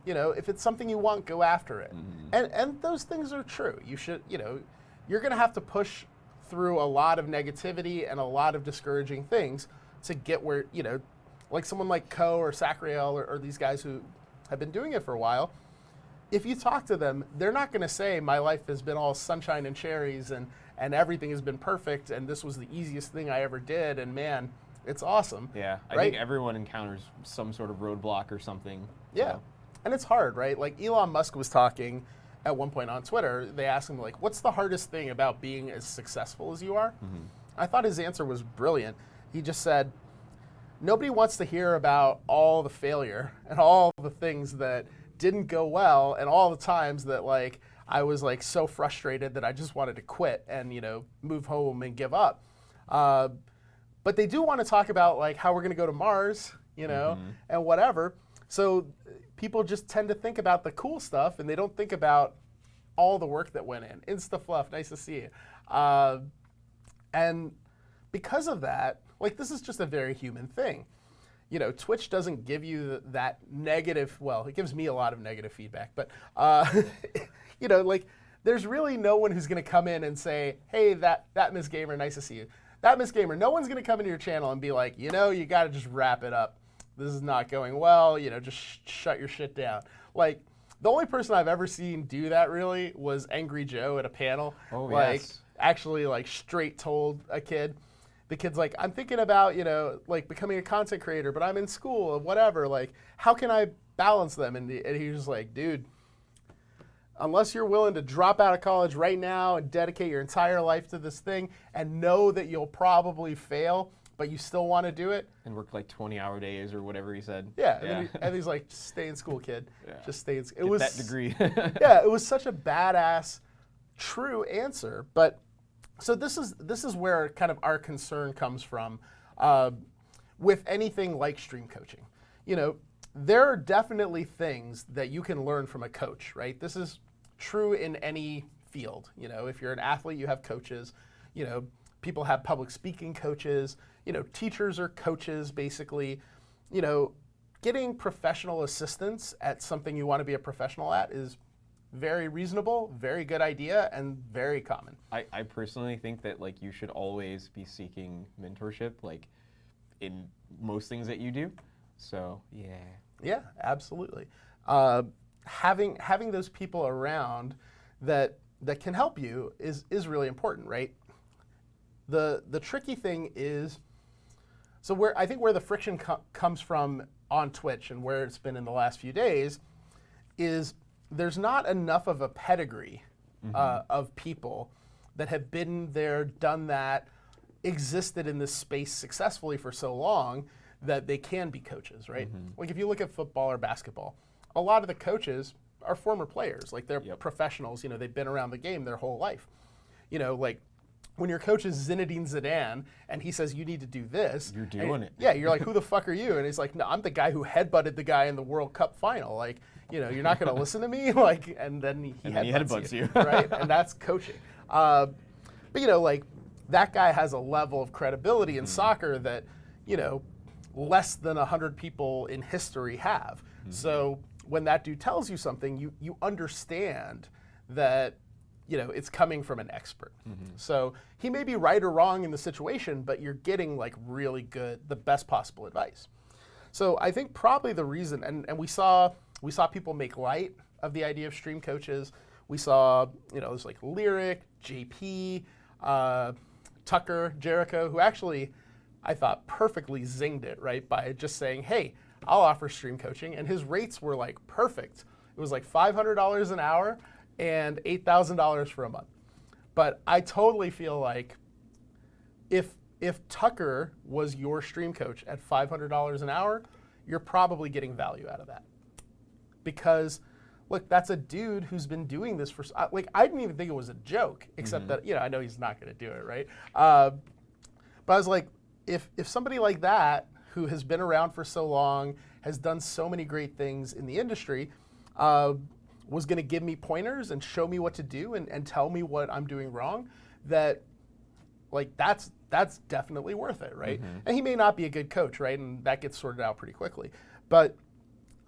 you know, if it's something you want, go after it. And those things are true. You should, you know, you're going to have to push through a lot of negativity and a lot of discouraging things to get where, you know, like someone like Ko or Sacriel or these guys who have been doing it for a while. If you talk to them, they're not going to say my life has been all sunshine and cherries and everything has been perfect and this was the easiest thing I ever did and man, it's awesome. Yeah, I right? think everyone encounters some sort of roadblock or something. Yeah, so. And it's hard, right? Like Elon Musk was talking at one point on Twitter. They asked him like, what's the hardest thing about being as successful as you are? I thought his answer was brilliant. He just said, nobody wants to hear about all the failure and all the things that didn't go well and all the times that like I was like so frustrated that I just wanted to quit and, you know, move home and give up. But they do want to talk about like how we're going to go to Mars, you know, and whatever. So people just tend to think about the cool stuff and they don't think about all the work that went in. Insta-fluff, nice to see you. And because of that, like, this is just a very human thing. You know, Twitch doesn't give you that negative, well, it gives me a lot of negative feedback, but, you know, like, there's really no one who's going to come in and say, hey, that Miss Gamer, nice to see you. That Miss Gamer, no one's going to come into your channel and be like, you know, you got to just wrap it up. This is not going well, you know, just shut your shit down. Like, the only person I've ever seen do that really was Angry Joe at a panel. Oh, like, yes. Actually, like, straight told a kid. The kid's like, I'm thinking about, you know, like, becoming a content creator, but I'm in school or whatever. Like, how can I balance them? And he was just like, dude, unless you're willing to drop out of college right now and dedicate your entire life to this thing and know that you'll probably fail, but you still want to do it. And work like 20-hour days or whatever he said. Yeah. And he's like, just stay in school, kid. Yeah. Just stay in school. Get that degree. Yeah, it was such a badass, true answer. But so this is where kind of our concern comes from with anything like stream coaching. You know, there are definitely things that you can learn from a coach, right? This is true in any field. You know, if you're an athlete, you have coaches. You know, people have public speaking coaches. You know, teachers are coaches, basically. You know, getting professional assistance at something you want to be a professional at is very reasonable, very good idea, and very common. I personally think that, like, you should always be seeking mentorship, like, in most things that you do. So, yeah. Yeah, absolutely. Having those people around that can help you is really important, right? The tricky thing is, so I think where the friction comes from on Twitch and where it's been in the last few days is there's not enough of a pedigree of people that have been there, done that, existed in this space successfully for so long that they can be coaches, right? Like if you look at football or basketball, a lot of the coaches are former players. Like they're professionals, you know, they've been around the game their whole life. You know, like when your coach is Zinedine Zidane and he says you need to do this. You're doing it. Yeah, you're like, who the fuck are you? And he's like, no, I'm the guy who headbutted the guy in the World Cup final. Like, you know, you're not going to listen to me? Like, and then he headbutts you. Right? And that's coaching. But, you know, like that guy has a level of credibility in soccer that, you know, less than 100 people in history have. So when that dude tells you something, you understand that, you know, it's coming from an expert. So he may be right or wrong in the situation, but you're getting like really good, the best possible advice. So I think probably the reason, and we saw people make light of the idea of stream coaches. We saw, you know, there's like Lyric, JP, Tucker, Jericho, who actually, I thought perfectly zinged it, right? By just saying, hey, I'll offer stream coaching. And his rates were like perfect. It was like $500 an hour and $8,000 for a month. But I totally feel like if Tucker was your stream coach at $500 an hour, you're probably getting value out of that. Because, look, that's a dude who's been doing this for, like, I didn't even think it was a joke, except that, you know, I know he's not going to do it, right? But I was like, if somebody like that, who has been around for so long, has done so many great things in the industry, was going to give me pointers and show me what to do and tell me what I'm doing wrong, that, like, that's definitely worth it, right? And he may not be a good coach, right? And that gets sorted out pretty quickly. But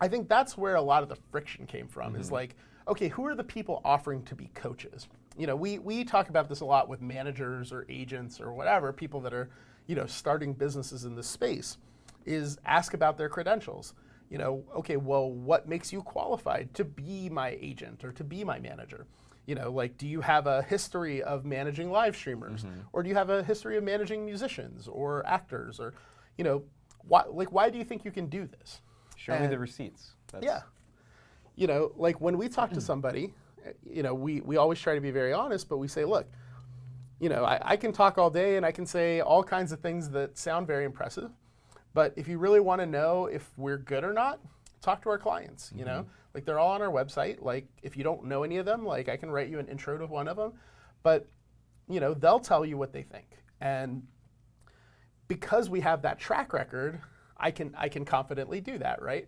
I think that's where a lot of the friction came from, is like, okay, who are the people offering to be coaches? You know, we talk about this a lot with managers or agents or whatever, people that are, you know, starting businesses in this space, is ask about their credentials. You know, okay, well, what makes you qualified to be my agent or to be my manager? You know, like, do you have a history of managing live streamers? Or do you have a history of managing musicians or actors? Or, you know, why do you think you can do this? Show me the receipts. Yeah. You know, like when we talk to somebody, you know, we always try to be very honest, but we say, look, you know, I can talk all day and I can say all kinds of things that sound very impressive. But if you really want to know if we're good or not, talk to our clients, you know? Like, they're all on our website. Like, if you don't know any of them, like, I can write you an intro to one of them. But, you know, they'll tell you what they think. And because we have that track record, I can confidently do that, right?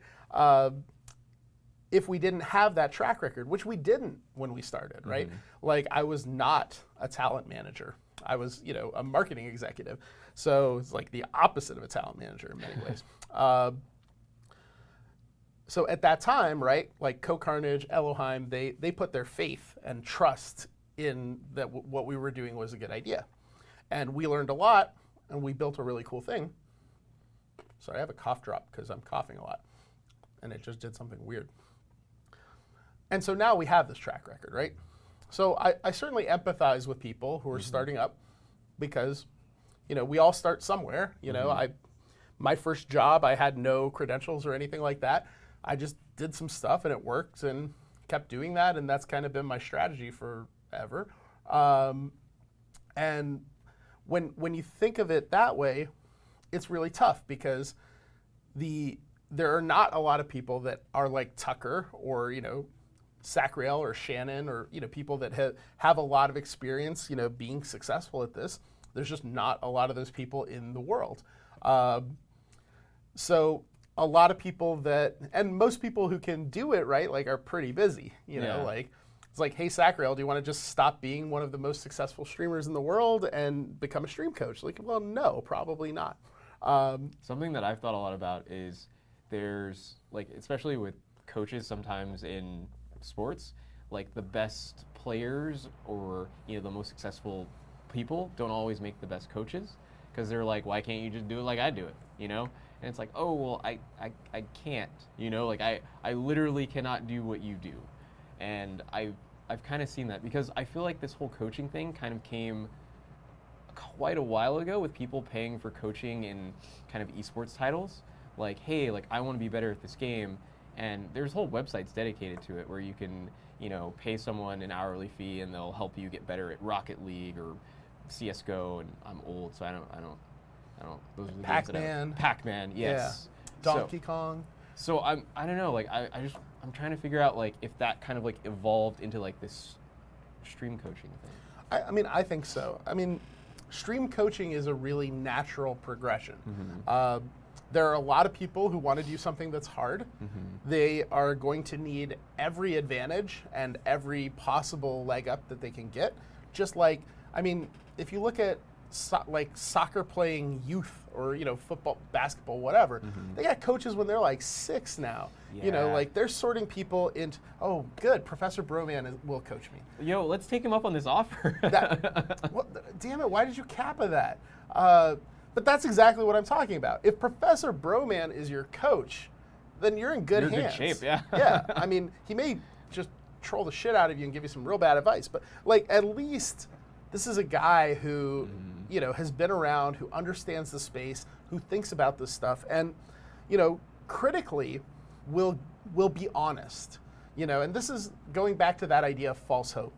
if we didn't have that track record, which we didn't when we started, right? Like I was not a talent manager. I was, a marketing executive. So it's like the opposite of a talent manager in many ways. So at that time, right, like Co-Carnage, Elohim, they put their faith and trust in that what we were doing was a good idea. And we learned a lot, and we built a really cool thing. Sorry, I have a cough drop because I'm coughing a lot. And it just did something weird. And so now we have this track record, right? So I certainly empathize with people who are starting up because, we all start somewhere. My first job, I had no credentials or anything like that. I just did some stuff and it worked and kept doing that, and that's kind of been my strategy forever. And when you think of it that way, it's really tough because there are not a lot of people that are like Tucker or Sacriel or Shannon or people that have a lot of experience being successful at this. There's just not a lot of those people in the world. So a lot of people and most people who can do it right, like, are pretty busy. Like it's like, hey, Sacriel, do you want to just stop being one of the most successful streamers in the world and become a stream coach? Like, well, no, probably not. Something that I've thought a lot about is there's, like, especially with coaches sometimes in sports, like the best players or the most successful people don't always make the best coaches because they're like, why can't you just do it like I do it? And it's like, oh, well, I can't, like I literally cannot do what you do. And I've kind of seen that because I feel like this whole coaching thing kind of came quite a while ago with people paying for coaching in kind of esports titles. Like, hey, like I want to be better at this game. And there's whole websites dedicated to it where you can, pay someone an hourly fee and they'll help you get better at Rocket League or CS:GO. And I'm old, so I don't. Those are the Pac-Man. Pac-Man, yes. Yeah. Donkey Kong. So I don't know. Like I'm trying to figure out like if that kind of like evolved into like this stream coaching thing. I mean, I think so. I mean, stream coaching is a really natural progression. There are a lot of people who want to do something that's hard. They are going to need every advantage and every possible leg up that they can get. Just like, I mean, if you look at soccer playing youth or football, basketball, whatever, they got coaches when they're like 6 now. Like they're sorting people into, oh, good, Professor Broman will coach me. Yo, let's take him up on this offer. Damn it, why did you kappa that? But that's exactly what I'm talking about. If Professor Broman is your coach, then you're in good hands. You're in good shape, yeah. Yeah, I mean, he may just troll the shit out of you and give you some real bad advice, but like at least this is a guy who, has been around, who understands the space, who thinks about this stuff, and, critically will be honest. And this is going back to that idea of false hope.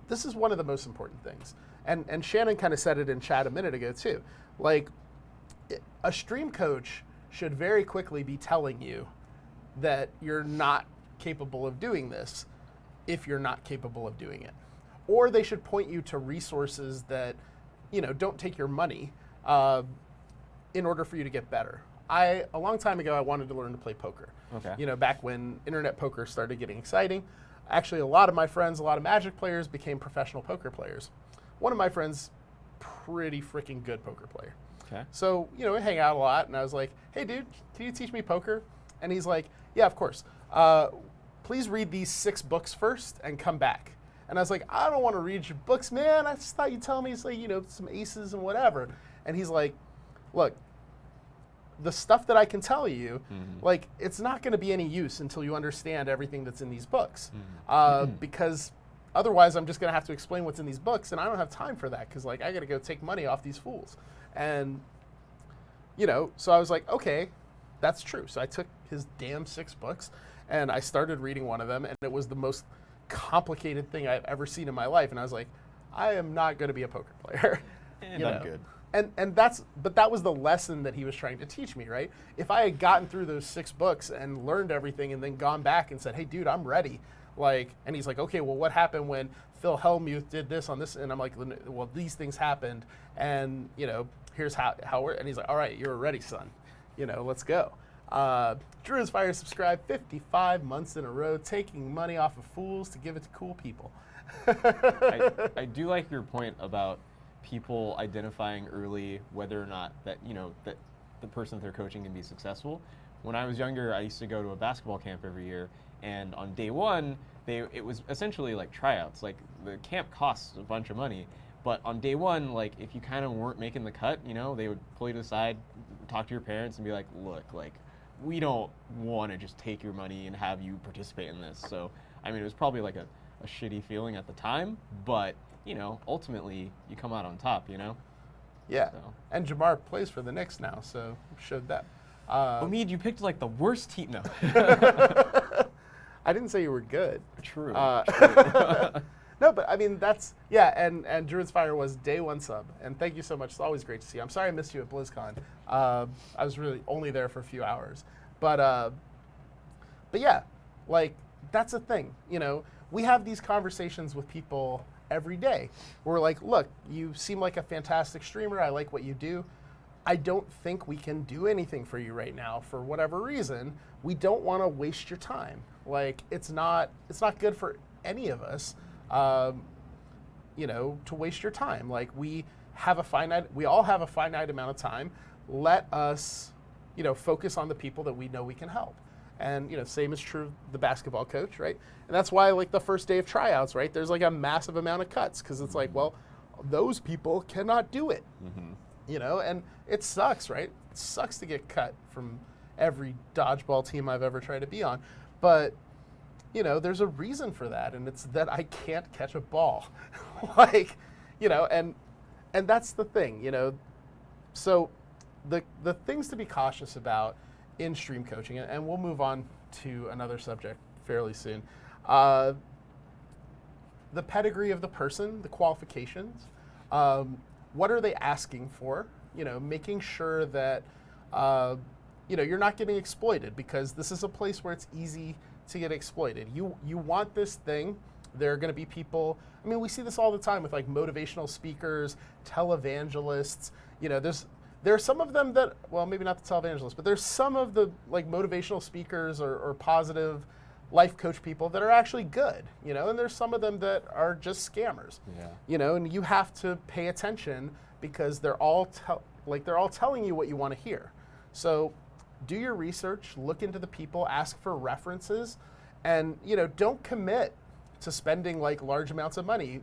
This is one of the most important things. And Shannon kind of said it in chat a minute ago too. Like, a stream coach should very quickly be telling you that you're not capable of doing this if you're not capable of doing it. Or they should point you to resources that, don't take your money in order for you to get better. A long time ago, I wanted to learn to play poker. Okay. Back when internet poker started getting exciting. Actually, a lot of my friends, a lot of Magic players became professional poker players. One of my friends, pretty freaking good poker player. Okay. So, we hang out a lot, and I was like, hey, dude, can you teach me poker? And he's like, yeah, of course. Please read these 6 books first and come back. And I was like, I don't want to read your books, man. I just thought you'd tell me it's like, some aces and whatever. And he's like, look, the stuff that I can tell you, like, it's not going to be any use until you understand everything that's in these books. Because otherwise, I'm just going to have to explain what's in these books, and I don't have time for that because, like, I got to go take money off these fools. And, so I was like, okay, that's true. So I took his damn 6 books, and I started reading one of them, and it was the most complicated thing I've ever seen in my life. And I was like, I am not going to be a poker player. And I'm good. But that was the lesson that he was trying to teach me, right? If I had gotten through those 6 books and learned everything and then gone back and said, hey, dude, I'm ready. Like, and he's like, okay, well, what happened when Phil Hellmuth did this on this? And I'm like, well, these things happened, and here's how we're. And he's like, all right, you're ready, son. Let's go. Drew is Fire subscribed 55 months in a row, taking money off of fools to give it to cool people. I do like your point about people identifying early whether or not that that the person that they're coaching can be successful. When I was younger, I used to go to a basketball camp every year, and on day one, it was essentially like tryouts. Like the camp costs a bunch of money, but on day one, like if you kind of weren't making the cut, they would pull you to the side, talk to your parents, and be like, "Look, like we don't want to just take your money and have you participate in this." So, I mean, it was probably like a shitty feeling at the time, but ultimately you come out on top. Yeah. So. And Jamar plays for the Knicks now, so showed that. Omeed, you picked like the worst team. No. I didn't say you were good. True. No, but I mean and Druid's Fire was day one sub, and thank you so much. It's always great to see you. I'm sorry I missed you at BlizzCon. I was really only there for a few hours, but yeah, like that's a thing. We have these conversations with people every day. We're like, look, you seem like a fantastic streamer. I like what you do. I don't think we can do anything for you right now for whatever reason. We don't want to waste your time. Like it's not good for any of us, to waste your time. Like we all have a finite amount of time. Let us, focus on the people that we know we can help. And, same is true of the basketball coach, right? And that's why like the first day of tryouts, right? There's like a massive amount of cuts because it's like, well, those people cannot do it. And it sucks, right? It sucks to get cut from every dodgeball team I've ever tried to be on. But, there's a reason for that, and it's that I can't catch a ball. And that's the thing, So the things to be cautious about in stream coaching, and we'll move on to another subject fairly soon. The pedigree of the person, the qualifications, what are they asking for? Making sure that you're not getting exploited, because this is a place where it's easy to get exploited. You want this thing. There are going to be people. I mean, we see this all the time with like motivational speakers, televangelists. There are some of them that, well, maybe not the televangelists, but there's some of the like motivational speakers or positive life coach people that are actually good, and there's some of them that are just scammers. And you have to pay attention because they're all telling you what you want to hear. So do your research, look into the people, ask for references, and don't commit to spending like large amounts of money.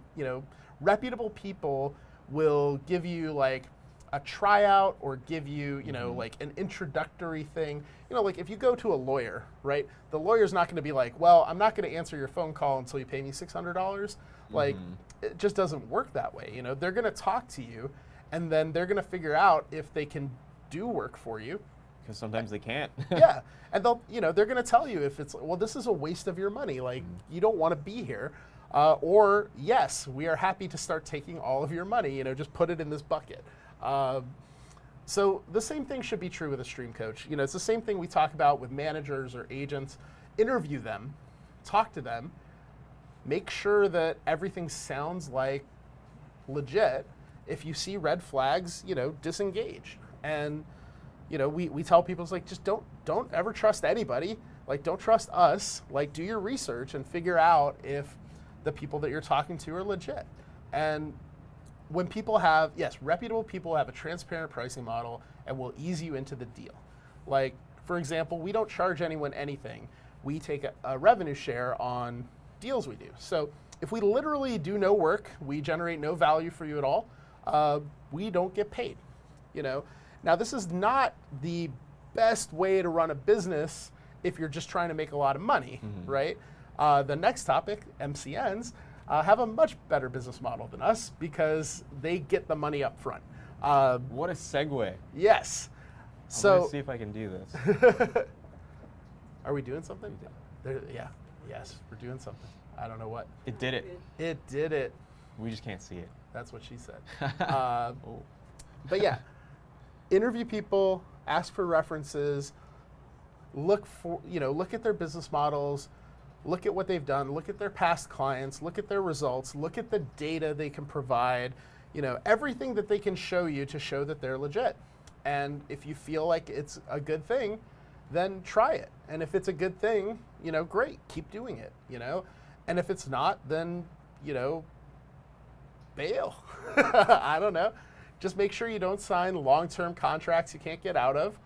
Reputable people will give you like a tryout or give you, like an introductory thing. Like if you go to a lawyer, right? The lawyer's not going to be like, well, I'm not going to answer your phone call until you pay me $600. Like it just doesn't work that way. They're going to talk to you, and then they're going to figure out if they can do work for you. Because sometimes they can't. Yeah, and they're going to tell you if it's, well, this is a waste of your money. Like you don't want to be here. Or yes, we are happy to start taking all of your money. Just put it in this bucket. So the same thing should be true with a stream coach. It's the same thing we talk about with managers or agents. Interview them, talk to them, make sure that everything sounds like legit. If you see red flags, disengage. And we tell people, it's like, just don't ever trust anybody. Like, don't trust us. Like, do your research and figure out if the people that you're talking to are legit. And when people have, reputable people have a transparent pricing model and will ease you into the deal. Like, for example, we don't charge anyone anything. We take a revenue share on deals we do. So if we literally do no work, we generate no value for you at all, we don't get paid. Now this is not the best way to run a business if you're just trying to make a lot of money, right? The next topic, MCNs, have a much better business model than us because they get the money up front. What a segue. Yes. So let's see if I can do this. Are we doing something? Yeah. Yes, we're doing something. I don't know what. It did it. It did it. We just can't see it. That's what she said. But yeah, interview people, ask for references, look at their business models, look at what they've done, look at their past clients, look at their results, look at the data they can provide, everything that they can show you to show that they're legit. And if you feel like it's a good thing, then try it. And if it's a good thing, great, keep doing it, And if it's not, then, bail. I don't know. Just make sure you don't sign long-term contracts you can't get out of.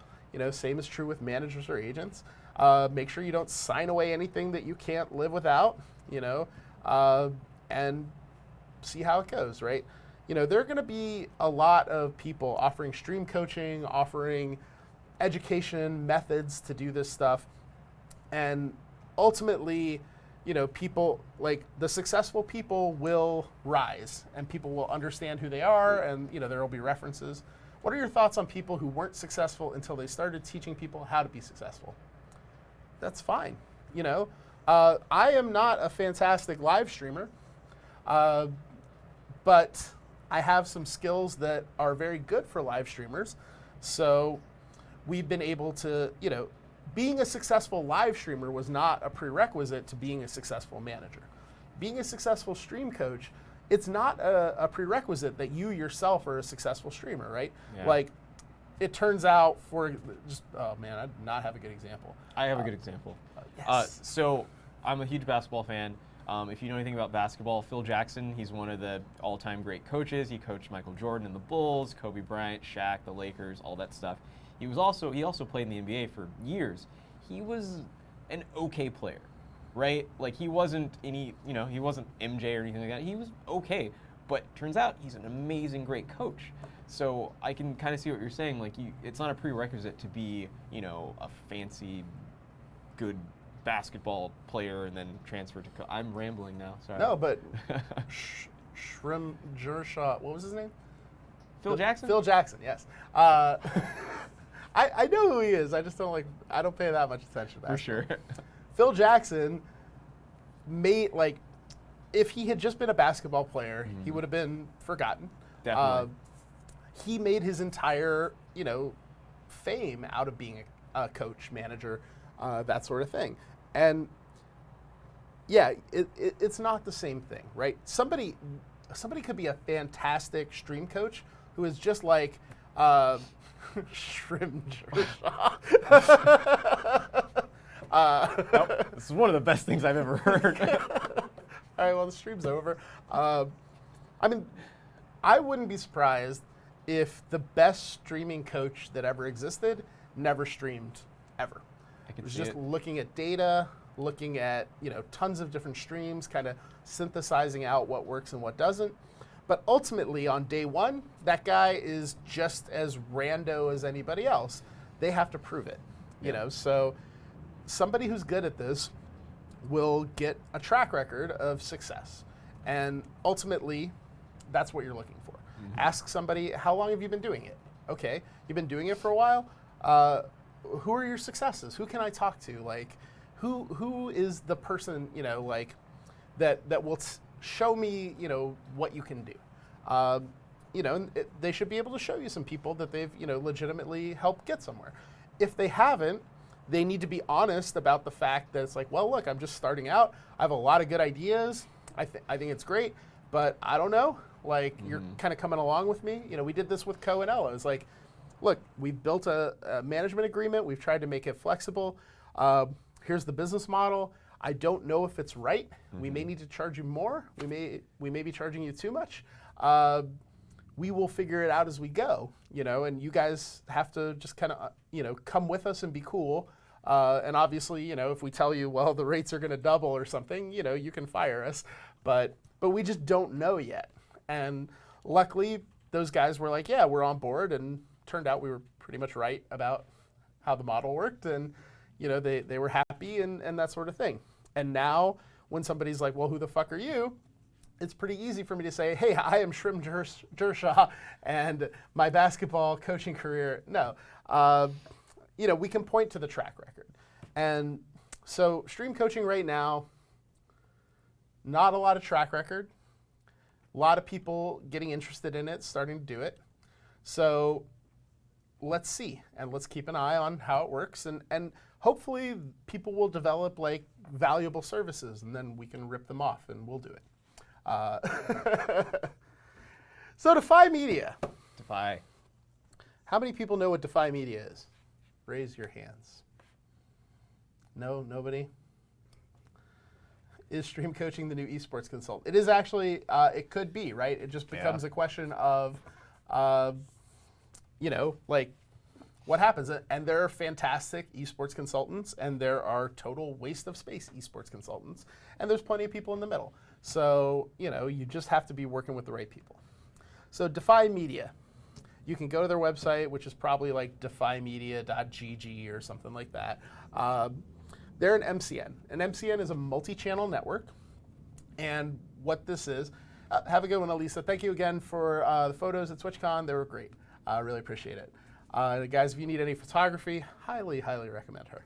Same is true with managers or agents. Make sure you don't sign away anything that you can't live without, and see how it goes, right? There are going to be a lot of people offering stream coaching, offering education methods to do this stuff. And ultimately, people, like the successful people will rise and people will understand who they are, and, there will be references. What are your thoughts on people who weren't successful until they started teaching people how to be successful? That's fine. I am not a fantastic live streamer, but I have some skills that are very good for live streamers. So we've been able to, being a successful live streamer was not a prerequisite to being a successful manager. Being a successful stream coach, it's not a prerequisite that you yourself are a successful streamer, right? Yeah. Like, it turns out oh man, I did not have a good example. I have a good example. Yes. So I'm a huge basketball fan. If you know anything about basketball, Phil Jackson, he's one of the all-time great coaches. He coached Michael Jordan and the Bulls, Kobe Bryant, Shaq, the Lakers, all that stuff. He also played in the NBA for years. He was an okay player, right? Like he wasn't he wasn't MJ or anything like that. He was okay, but turns out he's an amazing, great coach. So I can kind of see what you're saying. Like it's not a prerequisite to be, a fancy, good basketball player and then transfer to. I'm rambling now. Sorry. No, but Shrim Jershaw, what was his name? Phil Jackson. Phil Jackson, yes. I know who he is. I just I don't pay that much attention to that. For sure. Phil Jackson made, if he had just been a basketball player, he would have been forgotten. Definitely. He made his entire, fame out of being a coach, manager, that sort of thing. And yeah, it's not the same thing, right? Somebody could be a fantastic stream coach who is just like Shrim Jershaw. Nope. This is one of the best things I've ever heard. All right, well, the stream's over. I mean, I wouldn't be surprised if the best streaming coach that ever existed never streamed ever. I can It was see just it. looking at data, looking at tons of different streams, kind of synthesizing out what works and what doesn't. But ultimately, on day one, that guy is just as rando as anybody else. They have to prove it, So somebody who's good at this will get a track record of success, and ultimately, that's what you're looking for. Mm-hmm. Ask somebody, how long have you been doing it? Okay, you've been doing it for a while. Who are your successes? Who can I talk to? Like, who is the person that will show me what you can do? They should be able to show you some people that they've legitimately helped get somewhere. If they haven't, they need to be honest about the fact that it's like, well, look, I'm just starting out. I have a lot of good ideas. I think it's great, but I don't know. You're kind of coming along with me. We did this with Co and Ella. It's like, look, we've built a management agreement. We've tried to make it flexible. Here's the business model. I don't know if it's right. Mm-hmm. We may need to charge you more. We may be charging you too much. We will figure it out as we go, and you guys have to just kind of, come with us and be cool. And obviously, if we tell you, well, the rates are going to double or something, you can fire us. But we just don't know yet. And luckily, those guys were like, yeah, we're on board. And turned out we were pretty much right about how the model worked. And, they were happy and that sort of thing. And now when somebody's like, well, who the fuck are you? It's pretty easy for me to say, hey, I am Shrim Jershaw and my basketball coaching career. No. We can point to the track record. And so stream coaching right now, not a lot of track record. A lot of people getting interested in it, starting to do it. So let's see, and let's keep an eye on how it works. And hopefully people will develop valuable services, and then we can rip them off and we'll do it. So Defy Media. Defy. How many people know what Defy Media is? Raise your hands. No, nobody. Is stream coaching the new esports consultant? It is actually. It could be, right? It just becomes a question of, like, what happens. And there are fantastic esports consultants, and there are total waste of space esports consultants, and there's plenty of people in the middle. So, you just have to be working with the right people. So Defy Media. You can go to their website, which is probably like defymedia.gg or something like that. They're an MCN. An MCN is a multi-channel network. And what this is, have a good one, Elisa. Thank you again for the photos at TwitchCon. They were great. I really appreciate it. Guys, if you need any photography, highly, highly recommend her.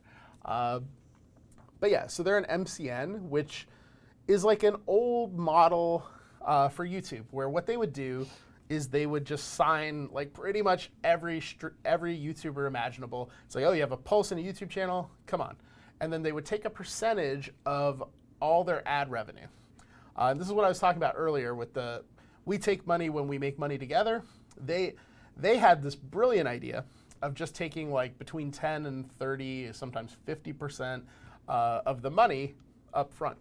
But yeah, so they're an MCN, which is like an old model for YouTube, where what they would do is they would just sign like pretty much every YouTuber imaginable. It's like, oh, you have a Pulse and a YouTube channel? Come on. And then they would take a percentage of all their ad revenue. This is what I was talking about earlier with we take money when we make money together. They had this brilliant idea of just taking like between 10 and 30, sometimes 50% of the money up front.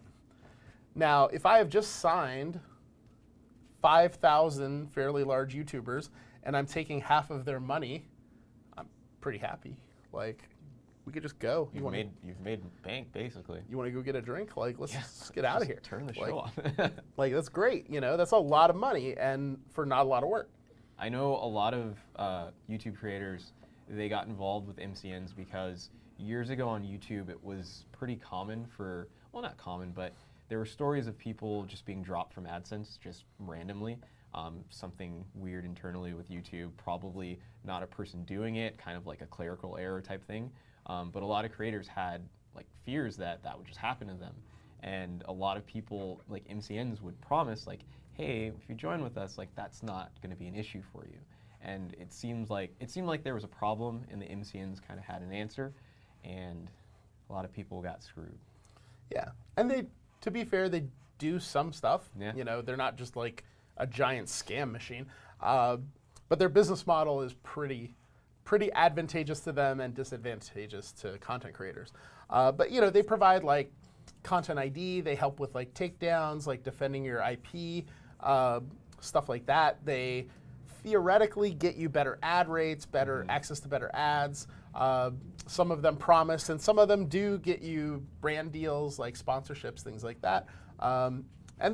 Now, if I have just signed 5,000 fairly large YouTubers and I'm taking half of their money, I'm pretty happy. Like, we could just go. You've made bank, basically. You want to go get a drink? Like, let's get out of here. Turn the show off. Like, that's great. That's a lot of money and for not a lot of work. I know a lot of YouTube creators, they got involved with MCNs because years ago on YouTube, it was pretty common well, not common, but there were stories of people just being dropped from AdSense just randomly. Something weird internally with YouTube, probably not a person doing it, kind of like a clerical error type thing. But a lot of creators had like fears that would just happen to them. And a lot of people, like MCNs, would promise like, hey, if you join with us, like that's not going to be an issue for you. And it seemed like there was a problem, and the MCNs kind of had an answer, and a lot of people got screwed. Yeah, and to be fair, they do some stuff. Yeah. They're not just like a giant scam machine, but their business model is pretty advantageous to them and disadvantageous to content creators. But they provide like content ID. They help with like takedowns, like defending your IP, stuff like that. They theoretically get you better ad rates, better access to better ads. Some of them promise, and some of them do get you brand deals like sponsorships, things like that. And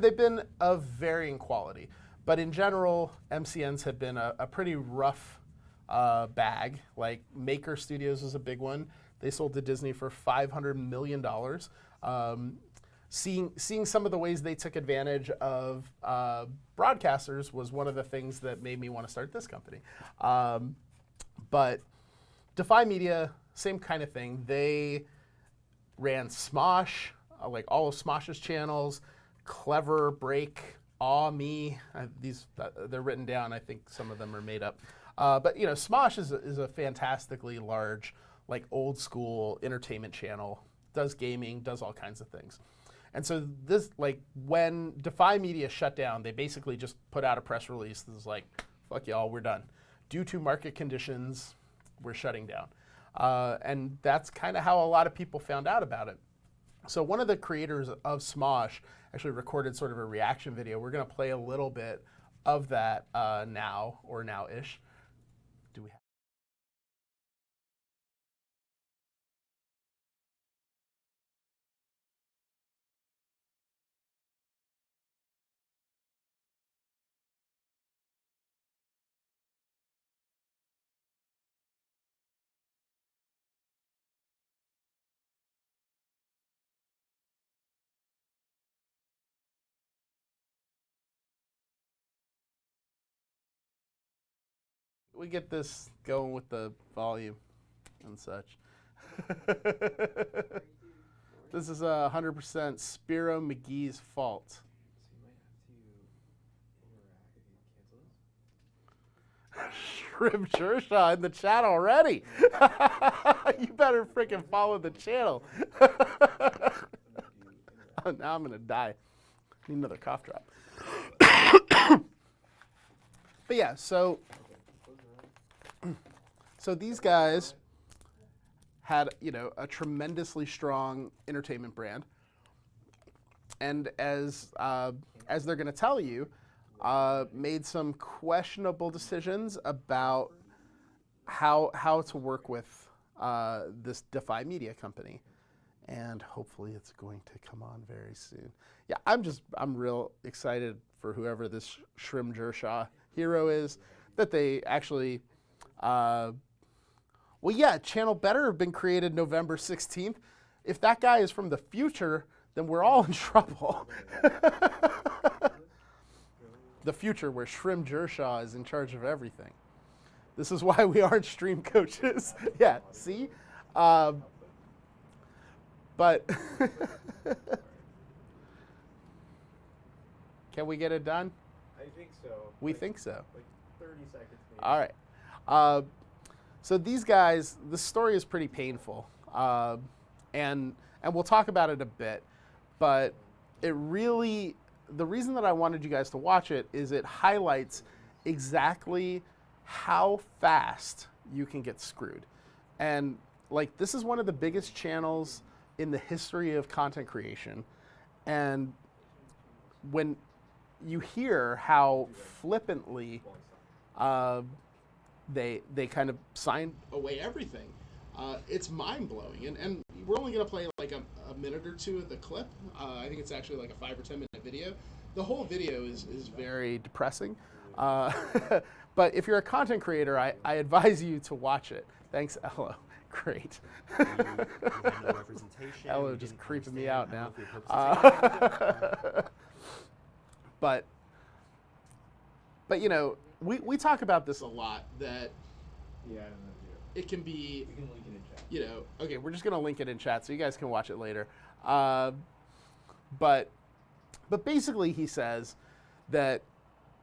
they've been of varying quality. But in general, MCNs have been a pretty rough bag. Like Maker Studios was a big one. They sold to Disney for $500 million. Seeing some of the ways they took advantage of broadcasters was one of the things that made me want to start this company. But Defy Media, same kind of thing. They ran Smosh, like all of Smosh's channels, Clever, Break, Aw Me. They're written down. I think some of them are made up. But Smosh is a fantastically large, like old school entertainment channel. Does gaming, does all kinds of things. And so this, like when Defy Media shut down, they basically just put out a press release that was like, fuck y'all, we're done. Due to market conditions, we're shutting down. And that's kind of how a lot of people found out about it. So one of the creators of Smosh actually recorded sort of a reaction video. We're going to play a little bit of that now-ish. Do we have? We get this going with the volume and such. This is 100% Spiro McGee's fault. Shrimp Shershaw in the chat already. You better freaking follow the channel. Oh, now I'm gonna die. Need another cough drop. But yeah, so these guys had, you know, a tremendously strong entertainment brand, and as they're going to tell you, made some questionable decisions about how to work with this Defy Media company, and hopefully it's going to come on very soon. Yeah, I'm real excited for whoever this Shrim Jershaw hero is, that they actually, well, yeah, Channel better have been created November 16th. If that guy is from the future, then we're all in trouble. The future where Shrim Jershaw is in charge of everything. This is why we aren't stream coaches. Yeah, see? But can we get it done? I think so. We think so. Like 30 seconds maybe. All right. So these guys, the story is pretty painful, and we'll talk about it a bit. But it really, the reason that I wanted you guys to watch it is it highlights exactly how fast you can get screwed. And like, this is one of the biggest channels in the history of content creation. And when you hear how flippantly they kind of signed away everything, it's mind-blowing. And we're only going to play like a minute or two of the clip. I think it's actually like a 5 or 10 minute video. The whole video is very depressing. But if you're a content creator, I advise you to watch it. Thanks, Elo. Great. Elo just creeping me out now. But you know, we talk about this a lot, that it can be, you know, okay, we're just going to link it in chat so you guys can watch it later. But basically he says that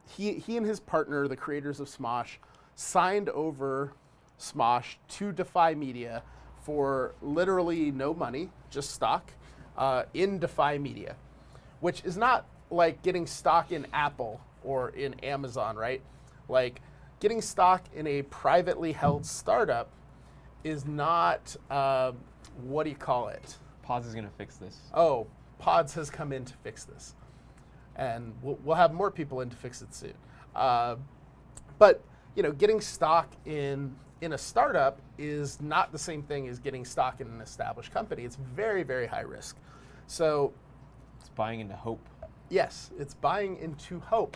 he and his partner, the creators of Smosh, signed over Smosh to Defy Media for literally no money, just stock, in Defy Media, which is not like getting stock in Apple or in Amazon, right? Like, getting stock in a privately held startup is not, what do you call it? Pods is going to fix this. Oh, Pods has come in to fix this. And we'll have more people in to fix it soon. But, you know, getting stock in a startup is not the same thing as getting stock in an established company. It's very, very high risk. So it's buying into hope. Yes, it's buying into hope.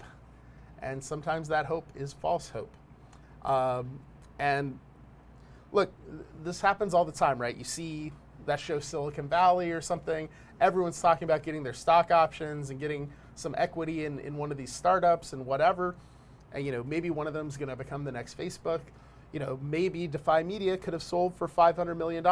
And sometimes that hope is false hope. And look, this happens all the time, right? You see that show Silicon Valley or something. Everyone's talking about getting their stock options and getting some equity in one of these startups and whatever. And, you know, maybe one of them is going to become the next Facebook. You know, maybe Defy Media could have sold for $500 million,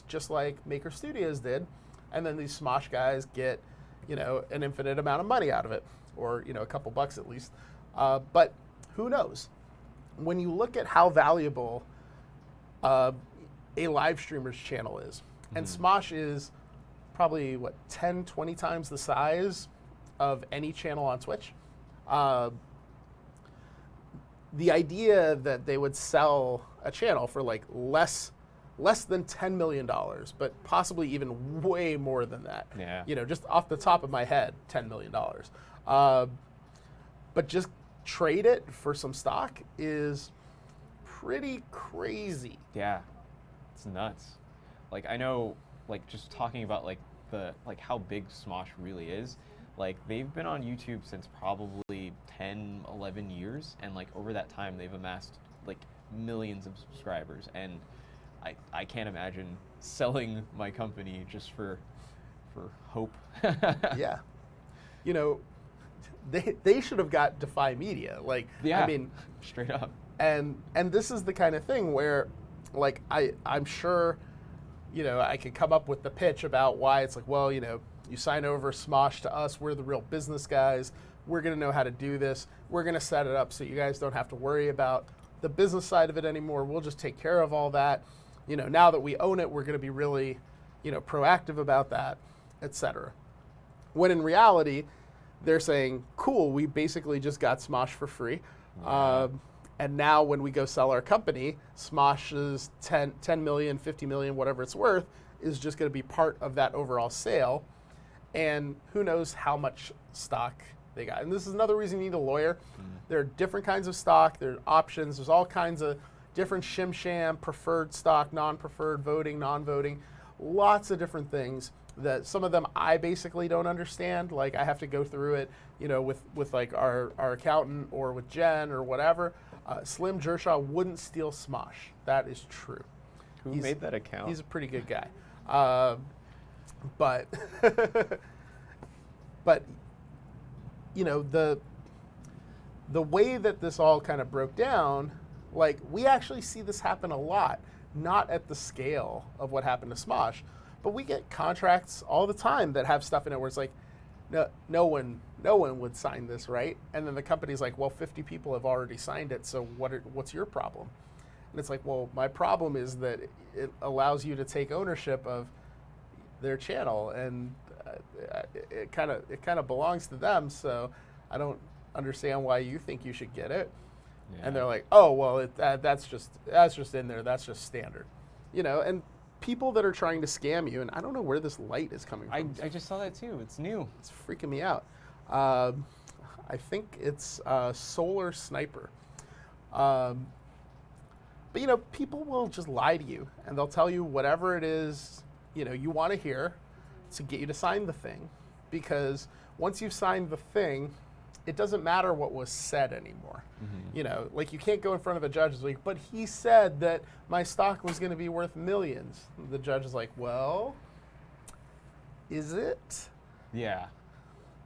just like Maker Studios did. And then these Smosh guys get, you know, an infinite amount of money out of it, or, you know, a couple bucks at least. But who knows? When you look at how valuable a live streamer's channel is, and Smosh is probably, what, 10, 20 times the size of any channel on Twitch. The idea that they would sell a channel for like less than $10 million, but possibly even way more than that. Yeah. You know, just off the top of my head, $10 million. But just trade it for some stock is pretty crazy. Yeah, it's nuts. Like, I know, like, just talking about like how big Smosh really is. Like, they've been on YouTube since probably 10, 11 years, and like over that time they've amassed like millions of subscribers, and I can't imagine selling my company just for hope. Yeah. You know, they should have got Defy Media. Like, yeah, I mean, straight up. And this is the kind of thing where, like, I'm sure, you know, I could come up with the pitch about why it's like, well, you know, you sign over Smosh to us, we're the real business guys, we're going to know how to do this, we're going to set it up so you guys don't have to worry about the business side of it anymore, we'll just take care of all that. You know, now that we own it, we're going to be really, you know, proactive about that, etc. When in reality, they're saying, cool, we basically just got Smosh for free. And now when we go sell our company, Smosh's 10 million, 50 million, whatever it's worth, is just going to be part of that overall sale. And who knows how much stock they got. And this is another reason you need a lawyer. There are different kinds of stock. There are options. There's all kinds of different shim-sham, preferred stock, non-preferred, voting, non-voting. Lots of different things that some of them I basically don't understand. Like I have to go through it, with like our accountant or with Jen or whatever. Slim Jershaw wouldn't steal Smosh. That is true. Who made that account? He's a pretty good guy. But the way that this all kind of broke down, like we actually see this happen a lot, not at the scale of what happened to Smosh, but we get contracts all the time that have stuff in it where it's like, no one would sign this, right? And then the company's like, well, 50 people have already signed it, so what's your problem? And it's like, well, my problem is that it allows you to take ownership of their channel, and it kind of belongs to them. So I don't understand why you think you should get it. Yeah. And they're like, oh, well, that's just in there. That's just standard, And people that are trying to scam you, and I don't know where this light is coming from. I just saw that too. It's new. It's freaking me out. I think it's Solar Sniper. But people will just lie to you, and they'll tell you whatever it is you want to hear to get you to sign the thing, because once you've signed the thing, it doesn't matter what was said anymore. Mm-hmm. Like you can't go in front of a judge and be like, but he said that my stock was going to be worth millions. The judge is like, well, is it? Yeah.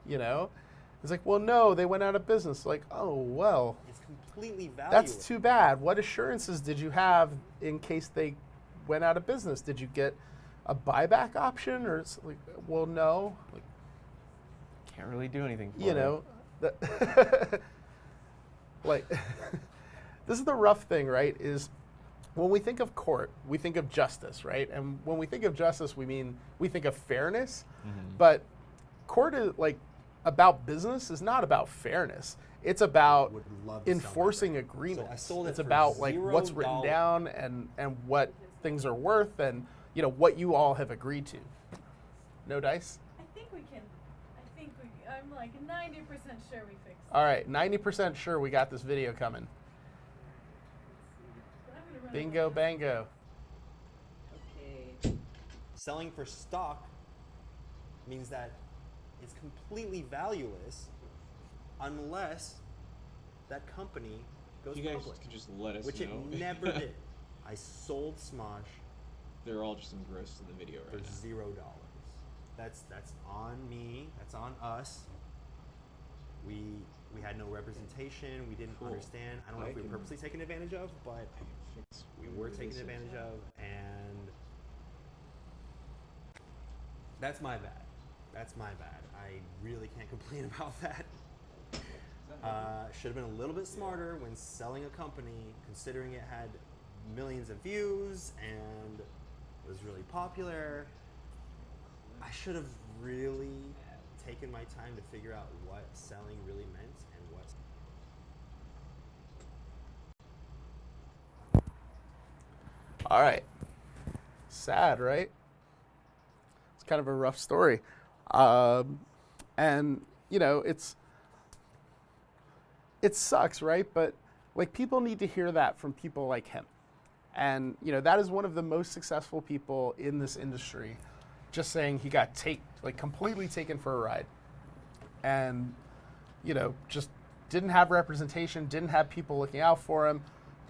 It's like, well, no, they went out of business. Like, oh, well. It's completely valueless. That's too bad. What assurances did you have in case they went out of business? Did you get a buyback option? Or it's like, well, no. Like, can't really do anything for it. Like, this is the rough thing, right? Is when we think of court, we think of justice, right? And when we think of justice, we think of fairness. Mm-hmm. But court is about business is not about fairness. It's about enforcing agreements. So it's about what's written down and what things are worth and what you all have agreed to. No dice? I'm like 90% sure we fixed it. All right, 90% sure we got this video coming. Bingo, bango. Okay. Selling for stock means that it's completely valueless unless that company goes public. You guys can just let us which know. Which it never did. I sold Smosh. They're all just engrossed in the video right for now. $0. That's on me. That's on us. We had no representation. We didn't understand. I don't know if we were purposely taken advantage of, but we were taken advantage of, and that's my bad. That's my bad. I really can't complain about that. Should have been a little bit smarter when selling a company, considering it had millions of views and was really popular. I should have really taken my time to figure out what selling really meant and what. All right. Sad, right? It's kind of a rough story. And, it sucks, right? But people need to hear that from people like him. And, that is one of the most successful people in this industry. Just saying he got completely taken for a ride. And, just didn't have representation, didn't have people looking out for him,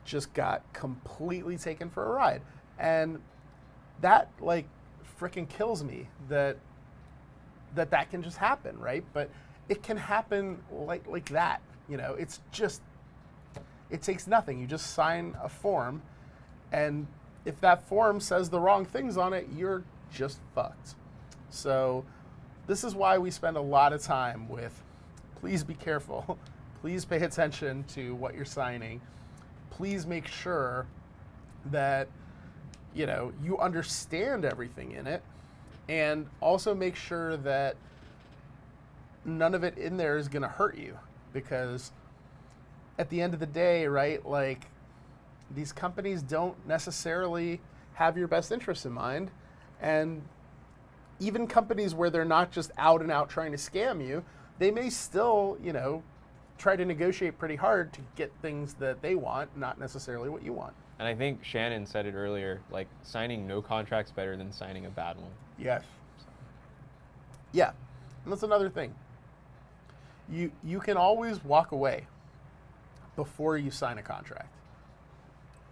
just got completely taken for a ride. And that, freaking kills me that can just happen, right? But it can happen like that, it's just, it takes nothing. You just sign a form, and if that form says the wrong things on it, you're just fucked. So this is why we spend a lot of time with, please be careful. Please pay attention to what you're signing. Please make sure that, you understand everything in it, and also make sure that none of it in there is going to hurt you, because at the end of the day, right, like these companies don't necessarily have your best interests in mind. And even companies where they're not just out and out trying to scam you, they may still, try to negotiate pretty hard to get things that they want, not necessarily what you want. And I think Shannon said it earlier, like signing no contract's better than signing a bad one. Yes. Yeah, and that's another thing. You can always walk away before you sign a contract.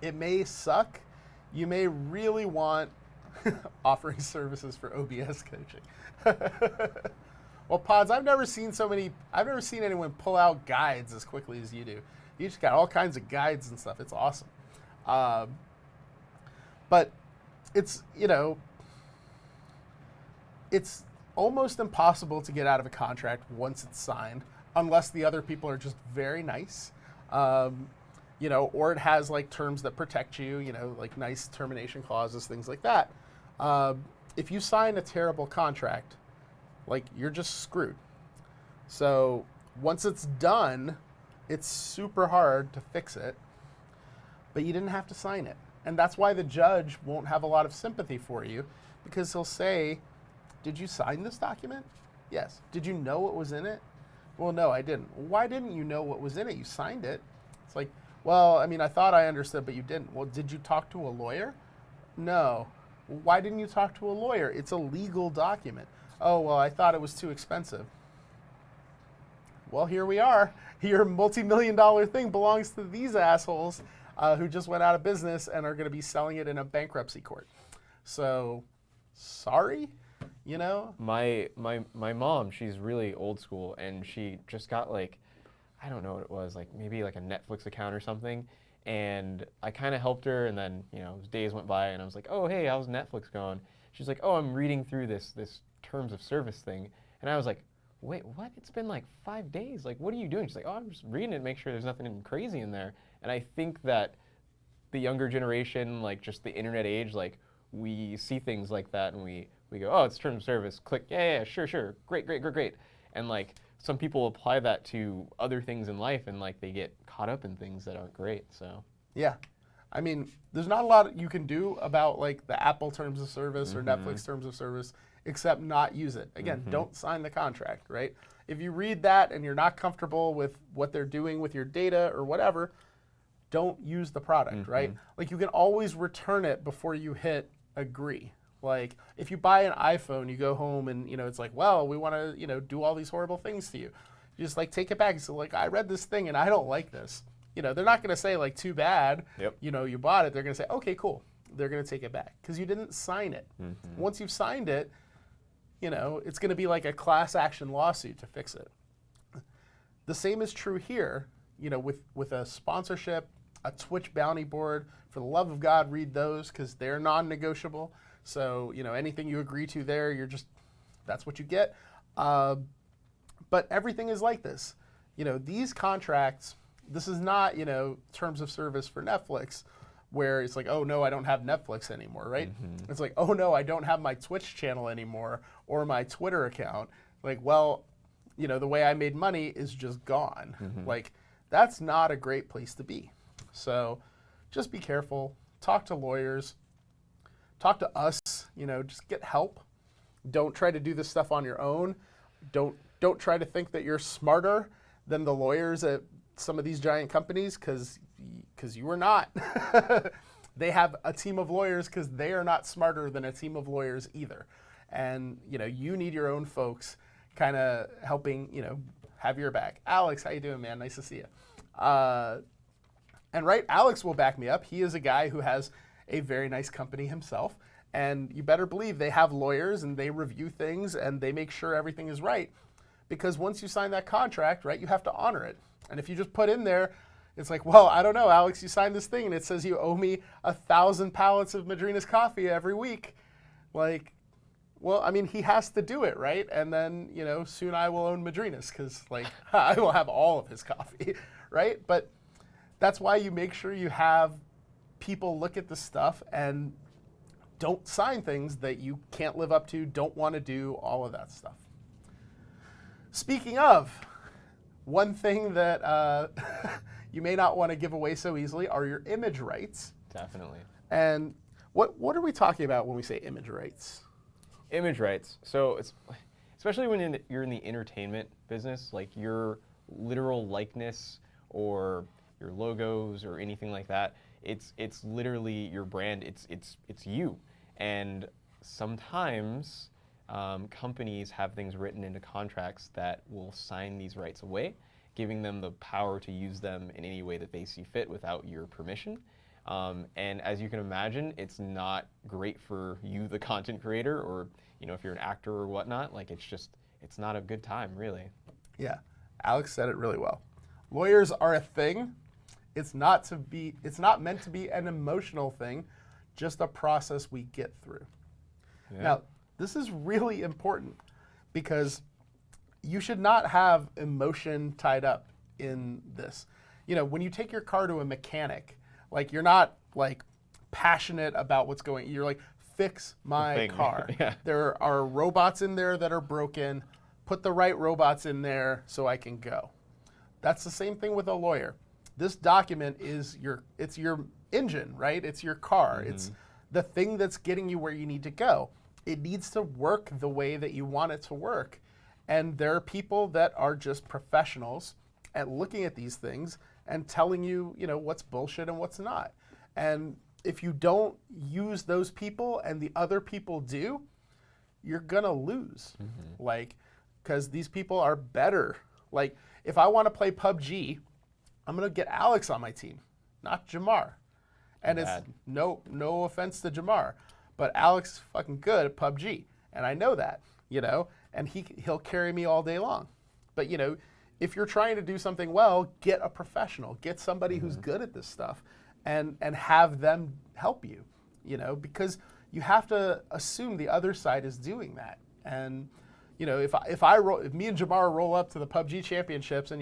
It may suck. You may really want offering services for OBS coaching. Well, Pods, I've never seen anyone pull out guides as quickly as you do. You just got all kinds of guides and stuff. It's awesome. But it's, it's almost impossible to get out of a contract once it's signed, unless the other people are just very nice, or it has like terms that protect you, like nice termination clauses, things like that. If you sign a terrible contract, like you're just screwed. So once it's done, it's super hard to fix it, but you didn't have to sign it. And that's why the judge won't have a lot of sympathy for you, because he'll say, did you sign this document? Yes. Did you know what was in it? Well, no, I didn't. Why didn't you know what was in it? You signed it. It's like, well, I mean, I thought I understood, but you didn't. Well, did you talk to a lawyer? No. Why didn't you talk to a lawyer? It's a legal document. Oh, well, I thought it was too expensive. Well, here we are. Your multi-million-dollar thing belongs to these assholes who just went out of business and are going to be selling it in a bankruptcy court. So, sorry, My mom, she's really old school, and she just got like, I don't know what it was, like maybe like a Netflix account or something. And I kind of helped her, and then days went by, and I was like, oh hey, how's Netflix going? She's like, oh, I'm reading through this terms of service thing, and I was like, wait, what? It's been like 5 days. Like, what are you doing? She's like, oh, I'm just reading it, make sure there's nothing crazy in there. And I think that the younger generation, like just the internet age, like we see things like that, and we go, oh, it's terms of service. Click, yeah, sure, great. And like some people apply that to other things in life, and like they get caught up in things that aren't great. So yeah, I mean, there's not a lot you can do about like the Apple terms of service or Netflix terms of service, except not use it. Again, don't sign the contract, right? If you read that and you're not comfortable with what they're doing with your data or whatever, don't use the product, right? Like you can always return it before you hit agree. Like if you buy an iPhone, you go home and it's like, well, we want to do all these horrible things to you. You just like take it back. So like, I read this thing and I don't like this. They're not going to say like too bad. Yep. You bought it. They're going to say, okay, cool. They're going to take it back because you didn't sign it. Once you've signed it, it's going to be like a class action lawsuit to fix it. The same is true here. With a sponsorship, a Twitch bounty board. For the love of God, read those because they're non-negotiable. So, anything you agree to there, that's what you get. But everything is like this. These contracts, this is not, terms of service for Netflix where it's like, oh no, I don't have Netflix anymore, right? It's like, oh no, I don't have my Twitch channel anymore or my Twitter account. Like, well, the way I made money is just gone. Like, that's not a great place to be. So just be careful, talk to lawyers, talk to us, just get help. Don't try to do this stuff on your own. Don't try to think that you're smarter than the lawyers at some of these giant companies because you are not. They have a team of lawyers because they are not smarter than a team of lawyers either. And you need your own folks kind of helping, have your back. Alex, how you doing, man? Nice to see you. And right, Alex will back me up. He is a guy who has a very nice company himself. And you better believe they have lawyers and they review things and they make sure everything is right. Because once you sign that contract, right, you have to honor it. And if you just put in there, it's like, well, I don't know, Alex, you signed this thing and it says you owe me 1,000 pallets of Madrina's coffee every week. Like, well, I mean, he has to do it, right? And then, soon I will own Madrina's because, like, I will have all of his coffee, right? But that's why you make sure you have people look at the stuff and don't sign things that you can't live up to, don't want to do, all of that stuff. Speaking of, one thing that you may not want to give away so easily are your image rights. Definitely. And what are we talking about when we say image rights? Image rights. So it's especially when you're in the entertainment business, like your literal likeness or your logos or anything like that. It's literally your brand. It's you. And sometimes companies have things written into contracts that will sign these rights away, giving them the power to use them in any way that they see fit without your permission. And as you can imagine, it's not great for you, the content creator, or if you're an actor or whatnot. Like it's not a good time, really. Yeah, Alex said it really well. Lawyers are a thing. It's not meant to be an emotional thing, just a process we get through. Yeah. Now, this is really important because you should not have emotion tied up in this. When you take your car to a mechanic, like you're not like passionate about what's going. You're like, fix my car. Yeah. There are robots in there that are broken. Put the right robots in there so I can go. That's the same thing with a lawyer. This document is your engine, right? It's your car. Mm-hmm. It's the thing that's getting you where you need to go. It needs to work the way that you want it to work. And there are people that are just professionals at looking at these things and telling you, what's bullshit and what's not. And if you don't use those people and the other people do, you're gonna lose. Mm-hmm. Because these people are better. Like, if I want to play PUBG, I'm gonna get Alex on my team, not Jamar. And it's no offense to Jamar, but Alex is fucking good at PUBG, and I know that, and he'll carry me all day long. But if you're trying to do something well, get a professional, get somebody who's good at this stuff, and have them help you, because you have to assume the other side is doing that. And if me and Jamar roll up to the PUBG championships and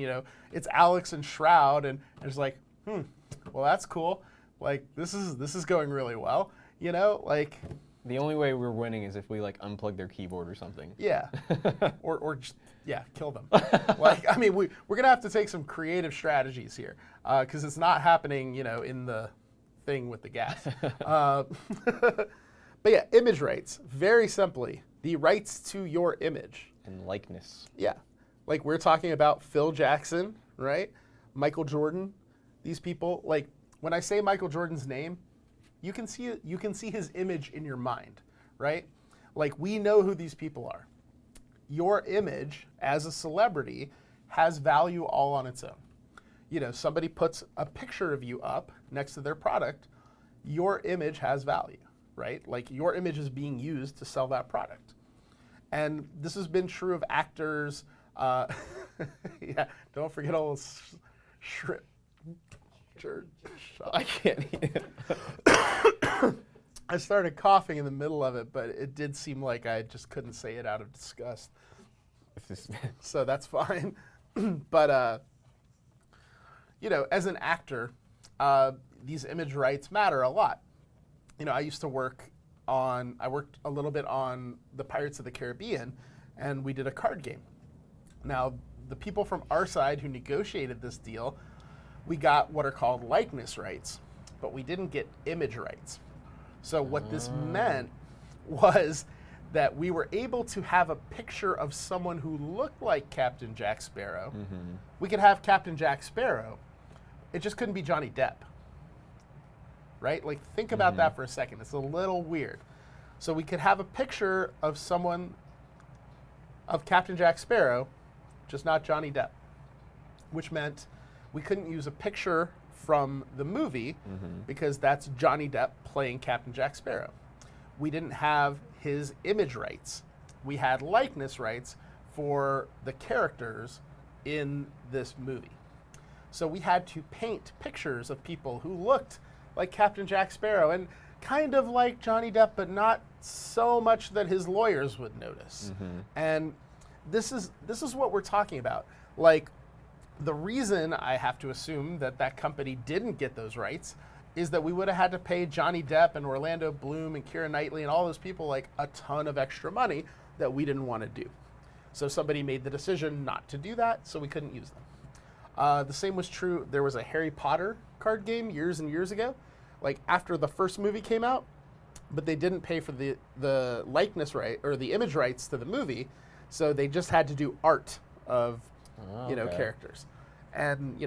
it's Alex and Shroud and it's like, well, that's cool. Like this is going really well. The only way we're winning is if we unplug their keyboard or something. Yeah, or just kill them. We're gonna have to take some creative strategies here because it's not happening in the thing with the gas. But yeah, image rights. Very simply, the rights to your image. And likeness. Yeah. Like we're talking about Phil Jackson, right? Michael Jordan. These people, when I say Michael Jordan's name, you can see his image in your mind, right? We know who these people are. Your image as a celebrity has value all on its own. Somebody puts a picture of you up next to their product, your image has value, right? Your image is being used to sell that product. And this has been true of actors. Yeah, don't forget all those shrimp. I can't eat it. I started coughing in the middle of it, but it did seem like I just couldn't say it out of disgust. So that's fine. But, as an actor, these image rights matter a lot. I used to worked a little bit on the Pirates of the Caribbean, and we did a card game. Now, the people from our side who negotiated this deal, we got what are called likeness rights, but we didn't get image rights. So what this meant was that we were able to have a picture of someone who looked like Captain Jack Sparrow. Mm-hmm. We could have Captain Jack Sparrow. It just couldn't be Johnny Depp. Right? Think about that for a second. It's a little weird. So we could have a picture of Captain Jack Sparrow, just not Johnny Depp, which meant we couldn't use a picture from the movie because that's Johnny Depp playing Captain Jack Sparrow. We didn't have his image rights. We had likeness rights for the characters in this movie. So we had to paint pictures of people who looked like Captain Jack Sparrow and kind of like Johnny Depp, but not so much that his lawyers would notice. And this is what we're talking about. The reason I have to assume that company didn't get those rights is that we would have had to pay Johnny Depp and Orlando Bloom and Keira Knightley and all those people a ton of extra money that we didn't want to do. So somebody made the decision not to do that, so we couldn't use them. The same was true. There was a Harry Potter card game years and years ago, like after the first movie came out, but they didn't pay for the likeness right or the image rights to the movie, so they just had to do art of Okay. characters. And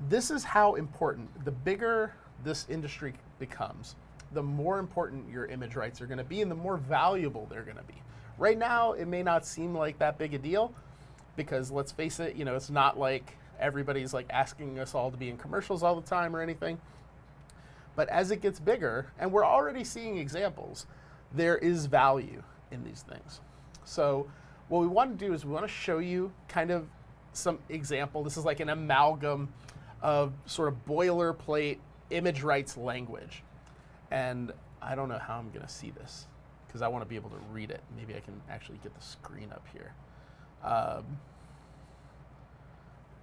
this is how important, the bigger this industry becomes, the more important your image rights are going to be and the more valuable they're going to be. Right now, it may not seem like that big a deal because let's face it, it's not like everybody's like asking us all to be in commercials all the time or anything. But as it gets bigger, and we're already seeing examples, there is value in these things. So what we want to do is we want to show you kind of some example. This is like an amalgam of sort of boilerplate image rights language. And I don't know how I'm going to see this because I want to be able to read it. Maybe I can actually get the screen up here.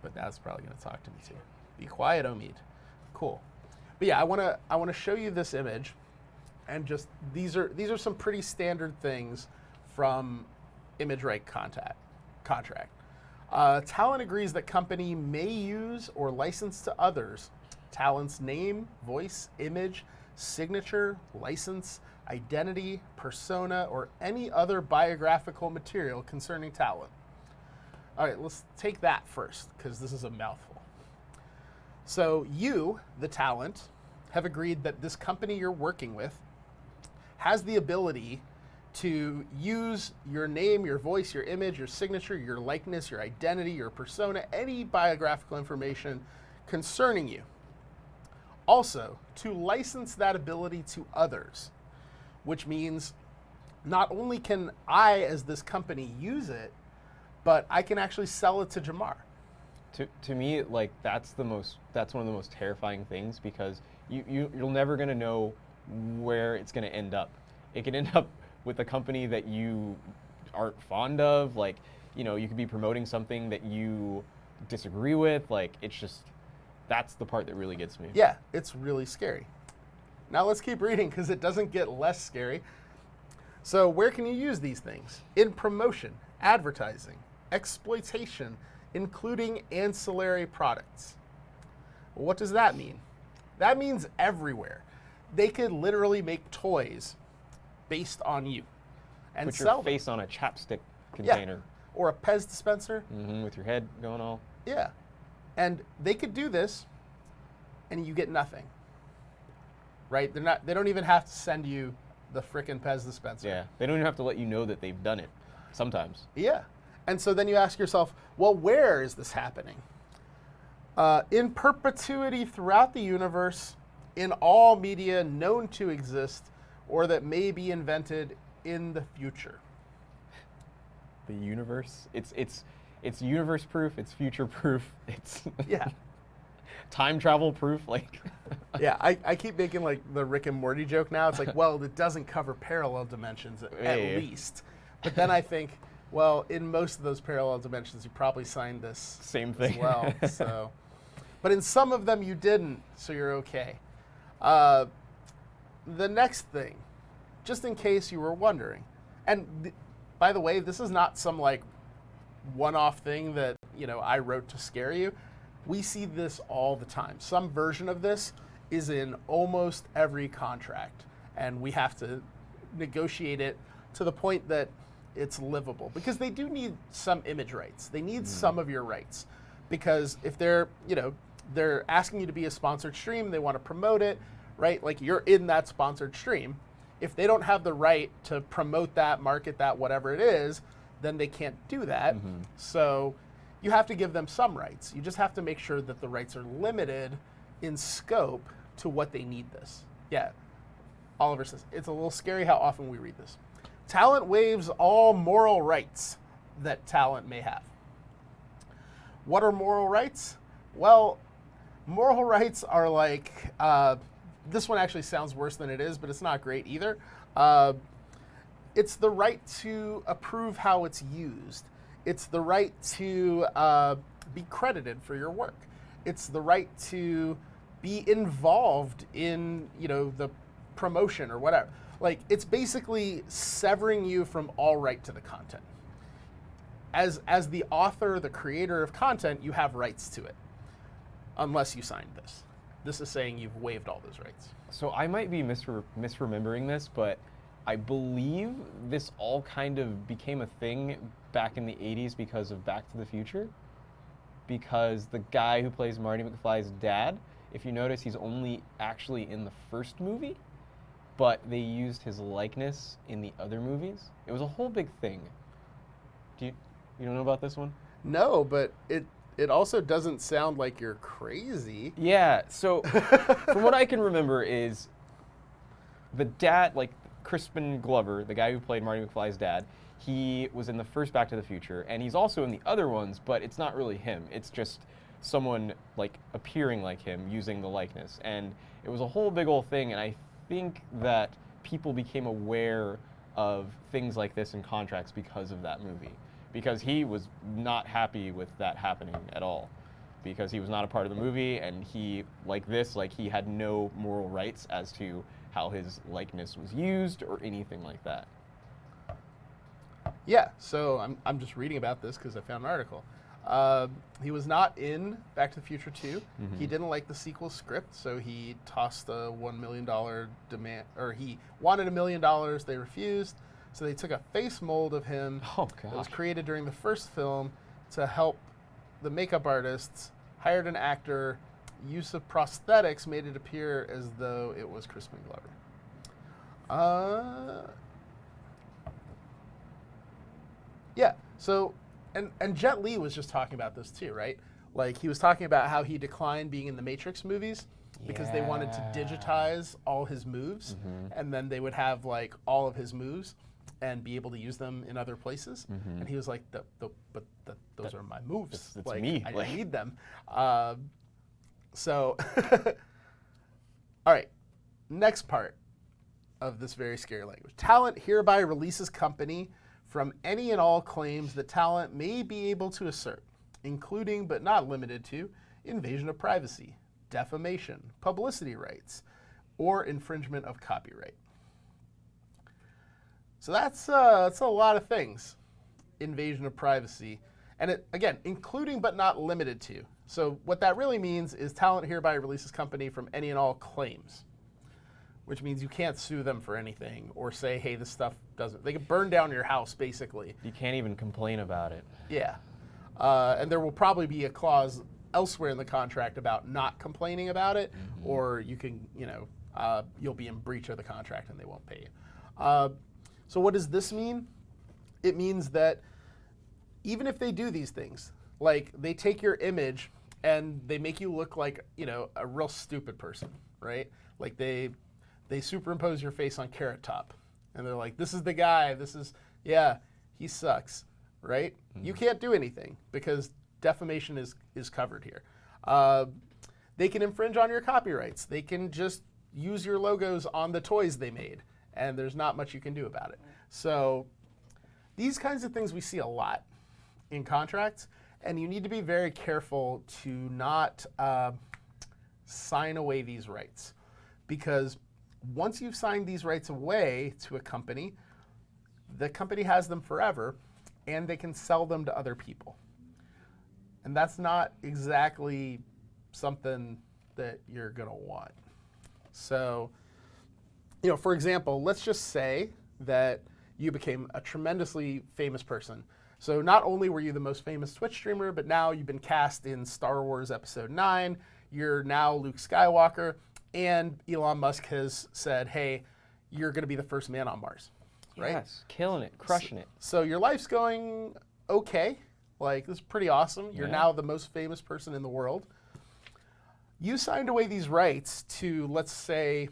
But that's probably going to talk to me too. Be quiet, Omeed. Cool. But yeah, I want to show you this image, and just these are some pretty standard things from image right contract. Talent agrees that company may use or license to others talent's name, voice, image, signature, license, identity, persona, or any other biographical material concerning talent. All right, let's take that first because this is a mouthful. So you, the talent, have agreed that this company you're working with has the ability to use your name, your voice, your image, your signature, your likeness, your identity, your persona, any biographical information concerning you. Also, to license that ability to others, which means not only can I, as this company, use it, but I can actually sell it to Jamar. To me, like that's one of the most terrifying things because you're never gonna know where it's gonna end up. It can end up with a company that you aren't fond of, like you could be promoting something that you disagree with. Like it's just that's the part that really gets me. Yeah, it's really scary. Now let's keep reading because it doesn't get less scary. So where can you use these things? In promotion, advertising, exploitation, including ancillary products. What does that mean? That means everywhere. They could literally make toys based on you and Put sell your them. face on a chapstick container. Or a Pez dispenser. With your head going all. Yeah. And they could do this and you get nothing. Right? They don't even have to send you the frickin' Pez dispenser. Yeah, they don't even have to let you know that they've done it sometimes. Yeah. And so then you ask yourself, well, where is this happening? In perpetuity throughout the universe, in all media known to exist or that may be invented in the future. The universe, it's universe proof, it's future proof, it's Yeah. time travel proof, like. Yeah, I keep making like the Rick and Morty joke now. It's like, well, it doesn't cover parallel dimensions at Hey. least. But then I think, well, in most of those parallel dimensions, you probably signed this Same as thing. well. So, but in some of them you didn't, so you're okay. The next thing, just in case you were wondering, and by the way, this is not some like one-off thing that I wrote to scare you. We see this all the time. Some version of this is in almost every contract, and we have to negotiate it to the point that it's livable because they do need some image rights. They need some of your rights because if they're asking you to be a sponsored stream, they want to promote it, right? Like you're in that sponsored stream. If they don't have the right to promote that, market that, whatever it is, then they can't do that. So you have to give them some rights. You just have to make sure that the rights are limited in scope to what they need this. Yeah, Oliver says, it's a little scary how often we read this. Talent waives all moral rights that talent may have. What are moral rights? Well, moral rights are like, this one actually sounds worse than it is, but it's not great either. It's the right to approve how it's used. It's the right to be credited for your work. It's the right to be involved in, the promotion or whatever. Like, it's basically severing you from all right to the content. as the author, the creator of content, you have rights to it, unless you signed this. This is saying you've waived all those rights. So I might be misremembering this, but I believe this all kind of became a thing back in the 80s because of Back to the Future. Because the guy who plays Marty McFly's dad, if you notice, he's only actually in the first movie, but they used his likeness in the other movies. It was a whole big thing. You don't know about this one? No, but it also doesn't sound like you're crazy. Yeah, so from what I can remember is the dad, like Crispin Glover, the guy who played Marty McFly's dad, he was in the first Back to the Future, and he's also in the other ones, but it's not really him. It's just someone like appearing like him using the likeness. And it was a whole big old thing, and I think that people became aware of things like this in contracts because of that movie. Because he was not happy with that happening at all. Because he was not a part of the movie, and he, like he had no moral rights as to how his likeness was used or anything like that. Yeah, so I'm just reading about this because I found an article. He was not in Back to the Future 2. Mm-hmm. He didn't like the sequel script, so he tossed a $1 million demand, or he wanted $1 million. They refused, so they took a face mold of him that was created during the first film to help the makeup artists, hired an actor, use of prosthetics made it appear as though it was Crispin Glover. Yeah, so, and Jet Li was just talking about this too, right? Like, he was talking about how he declined being in the Matrix movies because they wanted to digitize all his moves, and then they would have, like, all of his moves and be able to use them in other places. And he was like, those are my moves. That's like, me. I need them. So, all right, next part of this very scary language. Talent hereby releases company from any and all claims that talent may be able to assert, including but not limited to invasion of privacy, defamation, publicity rights, or infringement of copyright. So that's a lot of things. Invasion of privacy. And it, again, including but not limited to. So what that really means is talent hereby releases company from any and all claims, which means you can't sue them for anything or say, hey, this stuff doesn't. They can burn down your house, basically. You can't even complain about it. Yeah. And there will probably be a clause elsewhere in the contract about not complaining about it, or you can, you'll be in breach of the contract and they won't pay you. So what does this mean? It means that even if they do these things, like they take your image and they make you look like, a real stupid person, right? Like they superimpose your face on Carrot Top and they're like, this is the guy, he sucks, right? You can't do anything because defamation is covered here. They can infringe on your copyrights. They can just use your logos on the toys they made, and there's not much you can do about it. So these kinds of things we see a lot in contracts, and you need to be very careful to not sign away these rights, because once you've signed these rights away to a company, the company has them forever, and they can sell them to other people. And that's not exactly something that you're going to want. So, for example, let's just say that you became a tremendously famous person. So not only were you the most famous Twitch streamer, but now you've been cast in Star Wars Episode 9. You're now Luke Skywalker, and Elon Musk has said, hey, you're going to be the first man on Mars, right? Yes, killing it, crushing it. So your life's going okay. Like, this is pretty awesome. You're now the most famous person in the world. You signed away these rights to, let's say,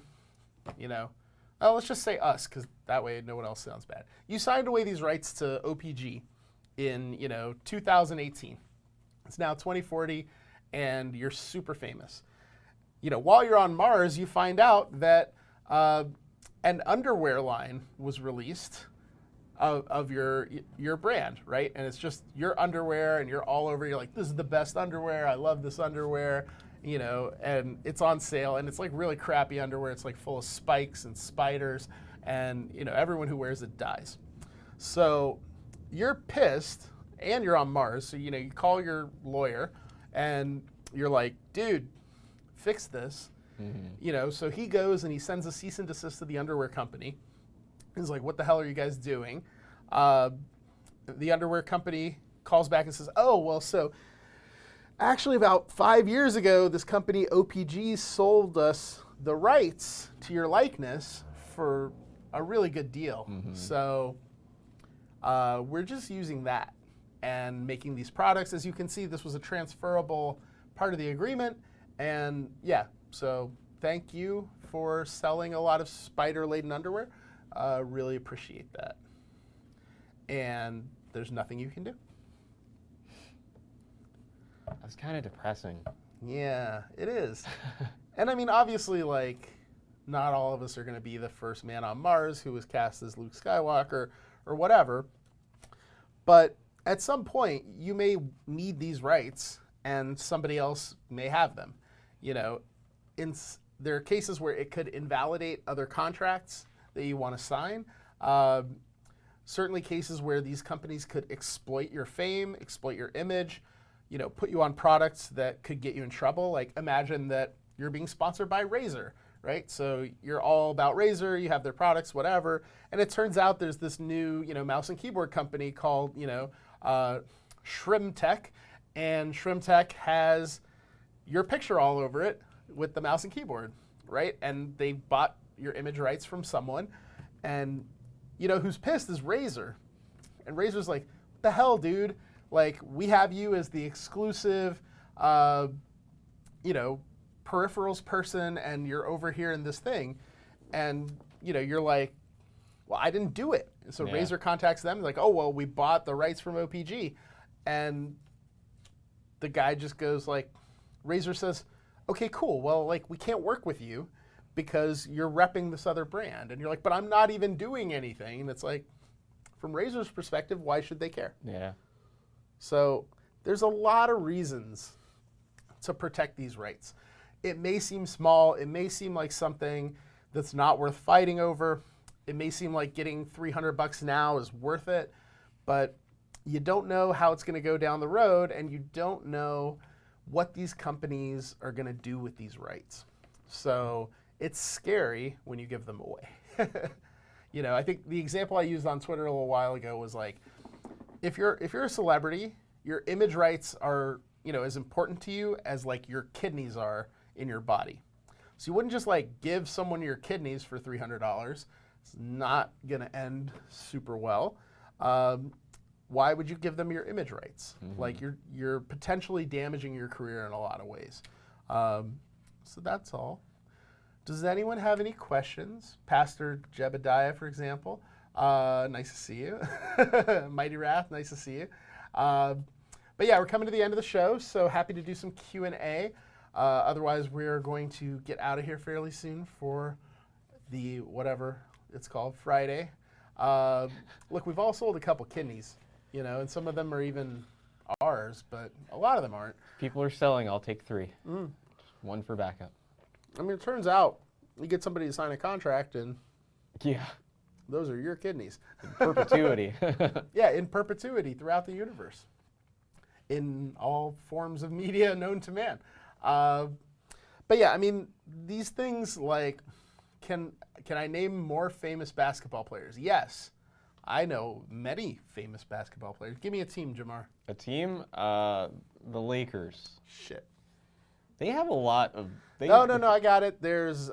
let's just say us, because that way no one else sounds bad. You signed away these rights to OPG in, 2018. It's now 2040, and you're super famous. While you're on Mars, you find out that an underwear line was released of your brand, right? And it's just your underwear, and you're all over. You're like, this is the best underwear. I love this underwear, and it's on sale, and it's like really crappy underwear. It's like full of spikes and spiders, and everyone who wears it dies. So you're pissed, and you're on Mars. So, you call your lawyer and you're like, dude, fix this. So he goes and he sends a cease and desist to the underwear company. He's like, what the hell are you guys doing? The underwear company calls back and says, oh, well, so actually about 5 years ago, this company OPG sold us the rights to your likeness for a really good deal. So we're just using that and making these products. As you can see, this was a transferable part of the agreement. And yeah, so thank you for selling a lot of spider-laden underwear. Really appreciate that. And there's nothing you can do. That's kind of depressing. Yeah, it is. And I mean, obviously, like, not all of us are going to be the first man on Mars who was cast as Luke Skywalker or whatever. But at some point, you may need these rights and somebody else may have them. There are cases where it could invalidate other contracts that you want to sign. Certainly cases where these companies could exploit your fame, exploit your image, put you on products that could get you in trouble. Like, imagine that you're being sponsored by Razer, right? So you're all about Razer, you have their products, whatever, and it turns out there's this new, mouse and keyboard company called, Shrimtech, and Shrimtech has your picture all over it with the mouse and keyboard, right? And they bought your image rights from someone, and who's pissed is Razer. And Razer's like, what the hell, dude? Like, we have you as the exclusive, peripherals person, and you're over here in this thing. And, you're like, well, I didn't do it. And so Razer contacts them, like, oh, well, we bought the rights from OPG. And the guy just goes like, Razer says, okay, cool. Well, like, we can't work with you because you're repping this other brand. And you're like, but I'm not even doing anything. And it's like, from Razer's perspective, why should they care? Yeah. So there's a lot of reasons to protect these rights. It may seem small. It may seem like something that's not worth fighting over. It may seem like getting $300 now is worth it, but you don't know how it's going to go down the road, and you don't know what these companies are going to do with these rights. So it's scary when you give them away. I think the example I used on Twitter a little while ago was like, if you're a celebrity, your image rights are, as important to you as like your kidneys are in your body. So you wouldn't just like give someone your kidneys for $300. It's not going to end super well. Why would you give them your image rights? Like, you're potentially damaging your career in a lot of ways. So that's all. Does anyone have any questions? Pastor Jebediah, for example. Nice to see you. Mighty Wrath, nice to see you. But yeah, we're coming to the end of the show, so happy to do some Q&A. Otherwise, we're going to get out of here fairly soon for the whatever it's called, Friday. Look, we've all sold a couple kidneys, and some of them are even ours, but a lot of them aren't. People are selling. I'll take 3. One for backup. I mean, it turns out you get somebody to sign a contract, and Yeah. those are your kidneys. In perpetuity. Yeah, in perpetuity throughout the universe, in all forms of media known to man. But yeah, I mean, these things, like, can I name more famous basketball players? Yes. I know many famous basketball players. Give me a team, Jamar. A team, the Lakers. Shit. They have a lot of... No, I got it. There's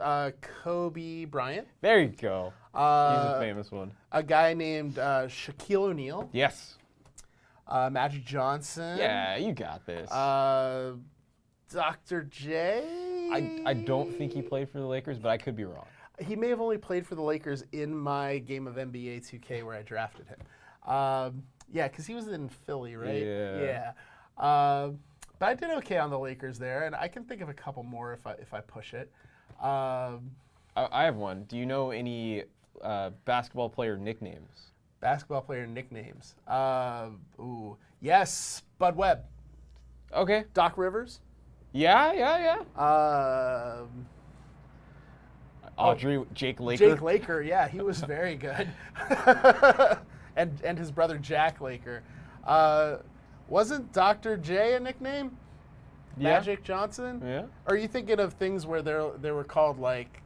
Kobe Bryant. There you go. He's a famous one. A guy named Shaquille O'Neal. Yes. Magic Johnson. Yeah, you got this. Dr. J? I don't think he played for the Lakers, but I could be wrong. He may have only played for the Lakers in my game of NBA 2K where I drafted him. Yeah, because he was in Philly, right? Yeah. But I did okay on the Lakers there, and I can think of a couple more if I push it. I have one. Do you know any basketball player nicknames? Basketball player nicknames. Yes, Bud Webb. Okay. Doc Rivers. Yeah. Jake Laker. Jake Laker, yeah, he was very good. and his brother Jack Laker. Wasn't Dr. J a nickname? Yeah. Magic Johnson? Yeah. Or are you thinking of things where they were called like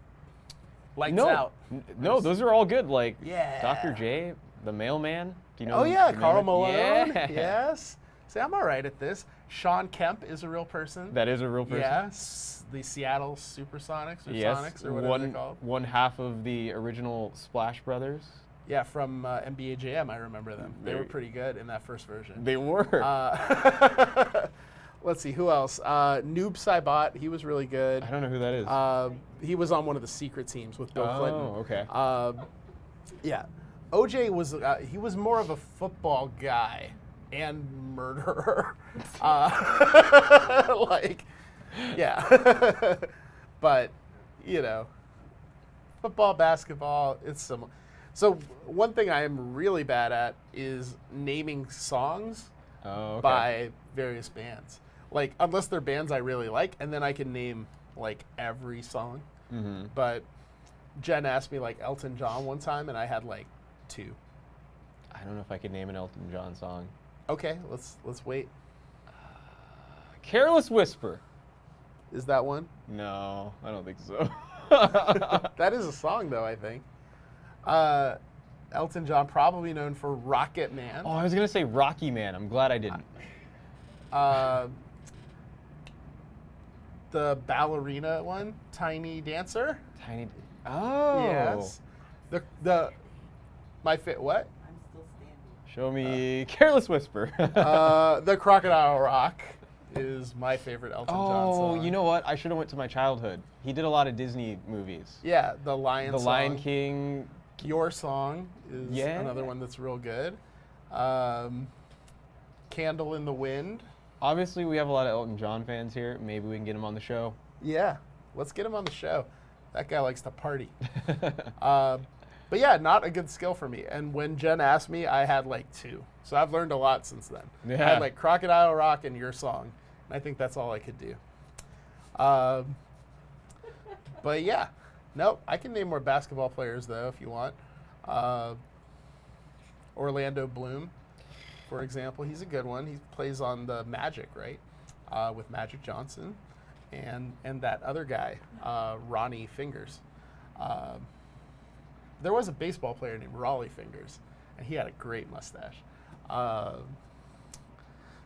Lights No. Out? No, those are all good. Like Yeah. Dr. J, the mailman. Do you know? Oh yeah, the Karl mailman? Malone. Yeah. Yes. See, I'm all right at this. Sean Kemp is a real person. That is a real person. Yes. The Seattle Supersonics or Yes. Sonics or whatever they're called. One half of the original Splash Brothers. Yeah, from NBA Jam, I remember them. They were They- pretty good in that first version. They were. Let's see, who else? Noob Saibot, he was really good. I don't know who that is. He was on one of the secret teams with Bill Clinton. Oh, okay. Yeah, OJ was he was more of a football guy and murderer. Like, yeah, but you know, football, basketball, it's similar. So one thing I am really bad at is naming songs Oh, okay. by various bands. Like, unless they're bands I really like, and then I can name like every song. Mm-hmm. But Jen asked me like Elton John one time, and I had like 2. I don't know if I could name an Elton John song. Okay, let's wait. Careless Whisper. Is that one? No, I don't think so. That is a song though, I think. Elton John, probably known for Rocket Man. Oh, I was gonna say Rocky Man. I'm glad I didn't. The ballerina one, Tiny Dancer. Tiny. Oh. Yes. The my fit what? I'm still standing. Show me Careless Whisper. The Crocodile Rock is my favorite Elton John Oh, song. you know what? I should have went to my childhood. He did a lot of Disney movies. Yeah, the Lion The song. Lion King. Your Song is Yeah. another one that's real good. Candle in the Wind. Obviously, we have a lot of Elton John fans here. Maybe we can get him on the show. Yeah, let's get him on the show. That guy likes to party. But yeah, not a good skill for me. And when Jen asked me, I had like 2. So I've learned a lot since then. I Yeah. had like Crocodile Rock and Your Song. And I think that's all I could do. But yeah, nope. I can name more basketball players though if you want. Orlando Bloom, for example, he's a good one. He plays on the Magic, right? With Magic Johnson and that other guy, Ronnie Fingers. There was a baseball player named Raleigh Fingers, and he had a great mustache. So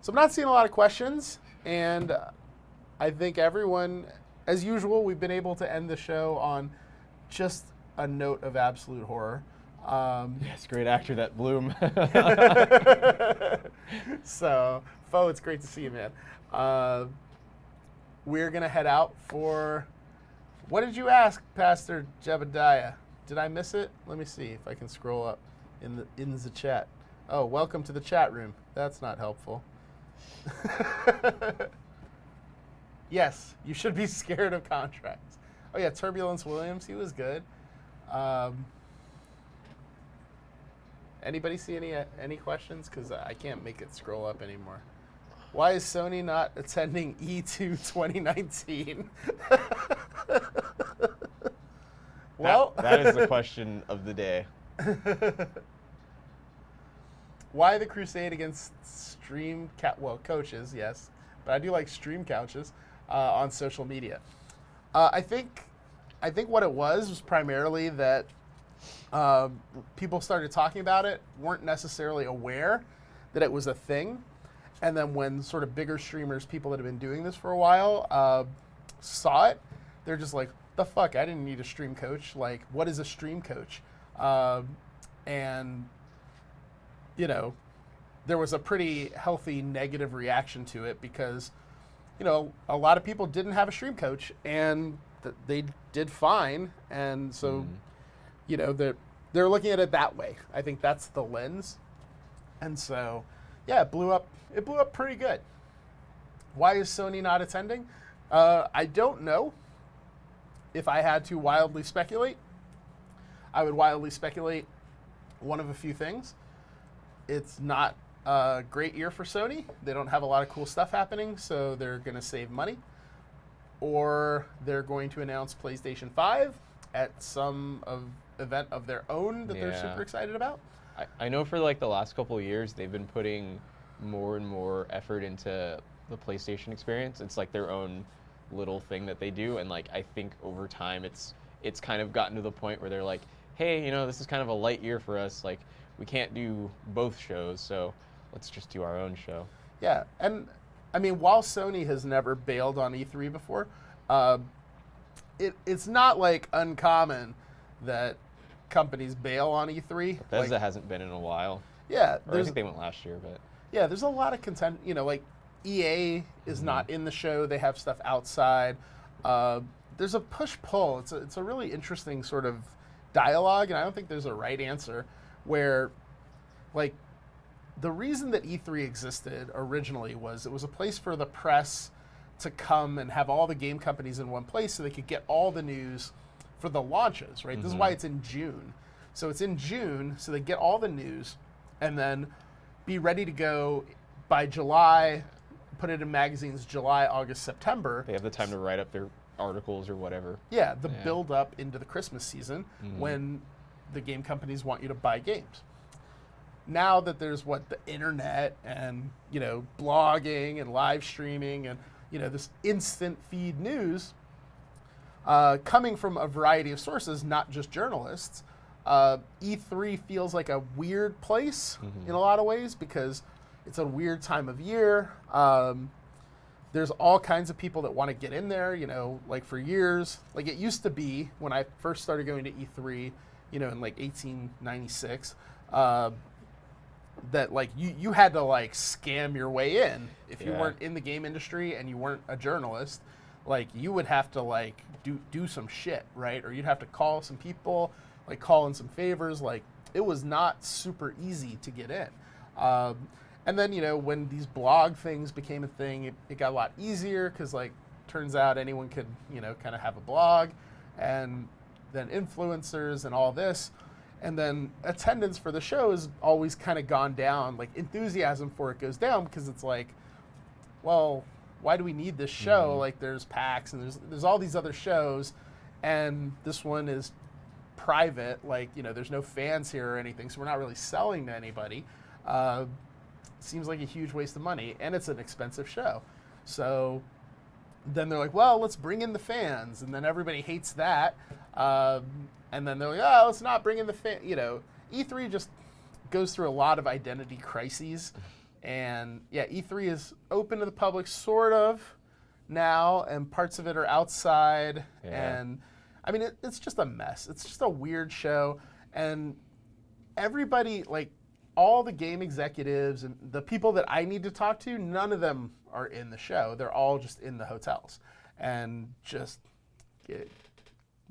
I'm not seeing a lot of questions, and I think everyone, as usual, we've been able to end the show on just a note of absolute horror. Yes, great actor, that Bloom. So, Fo, it's great to see you, man. We're going to head out for, what did you ask, Pastor Jebediah? Did I miss it? Let me see if I can scroll up in the chat. Oh, welcome to the chat room. That's not helpful. Yes, you should be scared of contracts. Oh yeah, Turbulence Williams, he was good. Anybody see any questions? Because I can't make it scroll up anymore. Why is Sony not attending E2 2019? Well, that is the question of the day. why the crusade against coaches? Yes, but I do like stream couches on social media. I think what it was primarily that people started talking about it, weren't necessarily aware that it was a thing, and then when sort of bigger streamers, people that have been doing this for a while, saw it, they're just like, the fuck, I didn't need a stream coach. Like, what is a stream coach? And, you know, there was a pretty healthy negative reaction to it because, you know, a lot of people didn't have a stream coach and they did fine. And so, you know, they're looking at it that way. I think that's the lens. And so, yeah, it blew up pretty good. Why is Sony not attending? I don't know. If I had to wildly speculate, I would wildly speculate one of a few things. It's not a great year for Sony. They don't have a lot of cool stuff happening, so they're going to save money. Or they're going to announce PlayStation 5 at some event of their own that they're Yeah. super excited about. I know for like the last couple of years, they've been putting more and more effort into the PlayStation experience. It's like their own little thing that they do, and like I think over time it's kind of gotten to the point where they're like, hey, this is kind of a light year for us. Like we can't do both shows, so let's just do our own show. Yeah, and I mean, while Sony has never bailed on E3 before, it's not like uncommon that companies bail on E3. Bethesda hasn't been in a while. Yeah, Or I think they went last year, but yeah, there's a lot of content. Like EA is not in the show; they have stuff outside. There's a push-pull. It's a really interesting sort of dialogue, and I don't think there's a right answer. Where, like, the reason that E3 existed originally was it was a place for the press to come and have all the game companies in one place so they could get all the news for the launches, right? This is why it's in June. So it's in June, so they get all the news and then be ready to go by July, put it in magazines July, August, September. they have the time to write up their articles or whatever. Yeah, the build up into the Christmas season when the game companies want you to buy games. Now that there's the internet and, blogging and live streaming and, this instant feed news coming from a variety of sources, not just journalists, E3 feels like a weird place in a lot of ways because it's a weird time of year. There's all kinds of people that want to get in there, like for years. Like it used to be when I first started going to E3, in like 1896, that like you had to like scam your way in if you weren't in the game industry and you weren't a journalist. Like you would have to like do some shit, right? Or you'd have to call some people, like call in some favors. Like it was not super easy to get in. And then when these blog things became a thing, it got a lot easier because like turns out anyone could kind of have a blog, and then influencers and all this. And then attendance for the show has always kind of gone down. Like enthusiasm for it goes down because it's like, well, why do we need this show? Like there's PAX and there's all these other shows, and this one is private. Like there's no fans here or anything, so we're not really selling to anybody. Seems like a huge waste of money, and it's an expensive show. So then they're like, well, let's bring in the fans, and then everybody hates that. And then they're like, oh, let's not bring in the fan. E3 just goes through a lot of identity crises. And yeah, E3 is open to the public sort of now, and parts of it are outside. Yeah. And I mean, it's just a mess. It's just a weird show. And everybody, like all the game executives and the people that I need to talk to, none of them are in the show. They're all just in the hotels and just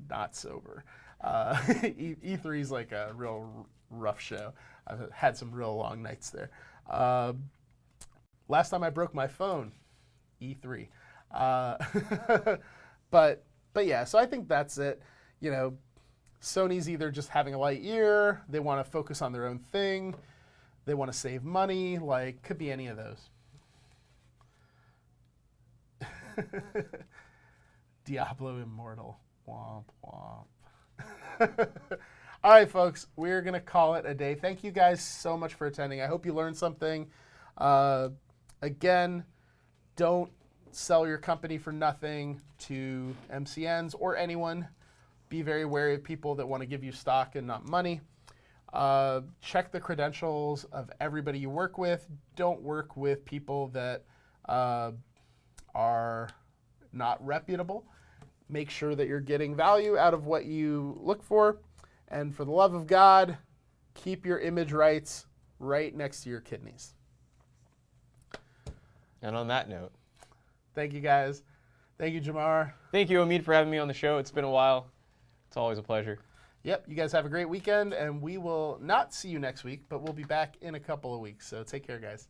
not sober. E3 is like a real rough show. I've had some real long nights there. Last time I broke my phone, E3. But yeah, so I think that's it. Sony's either just having a light year, they want to focus on their own thing, they want to save money, like could be any of those. Diablo Immortal. Womp womp. All right, folks, we're going to call it a day. Thank you guys so much for attending. I hope you learned something. Again, don't sell your company for nothing to MCNs or anyone. Be very wary of people that want to give you stock and not money. Check the credentials of everybody you work with. Don't work with people that are not reputable. Make sure that you're getting value out of what you look for. And for the love of God, keep your image rights right next to your kidneys. And on that note, thank you, guys. Thank you, Jamar. thank you, Omeed, for having me on the show. It's been a while. It's always a pleasure. Yep, you guys have a great weekend, and we will not see you next week, but we'll be back in a couple of weeks. So take care, guys.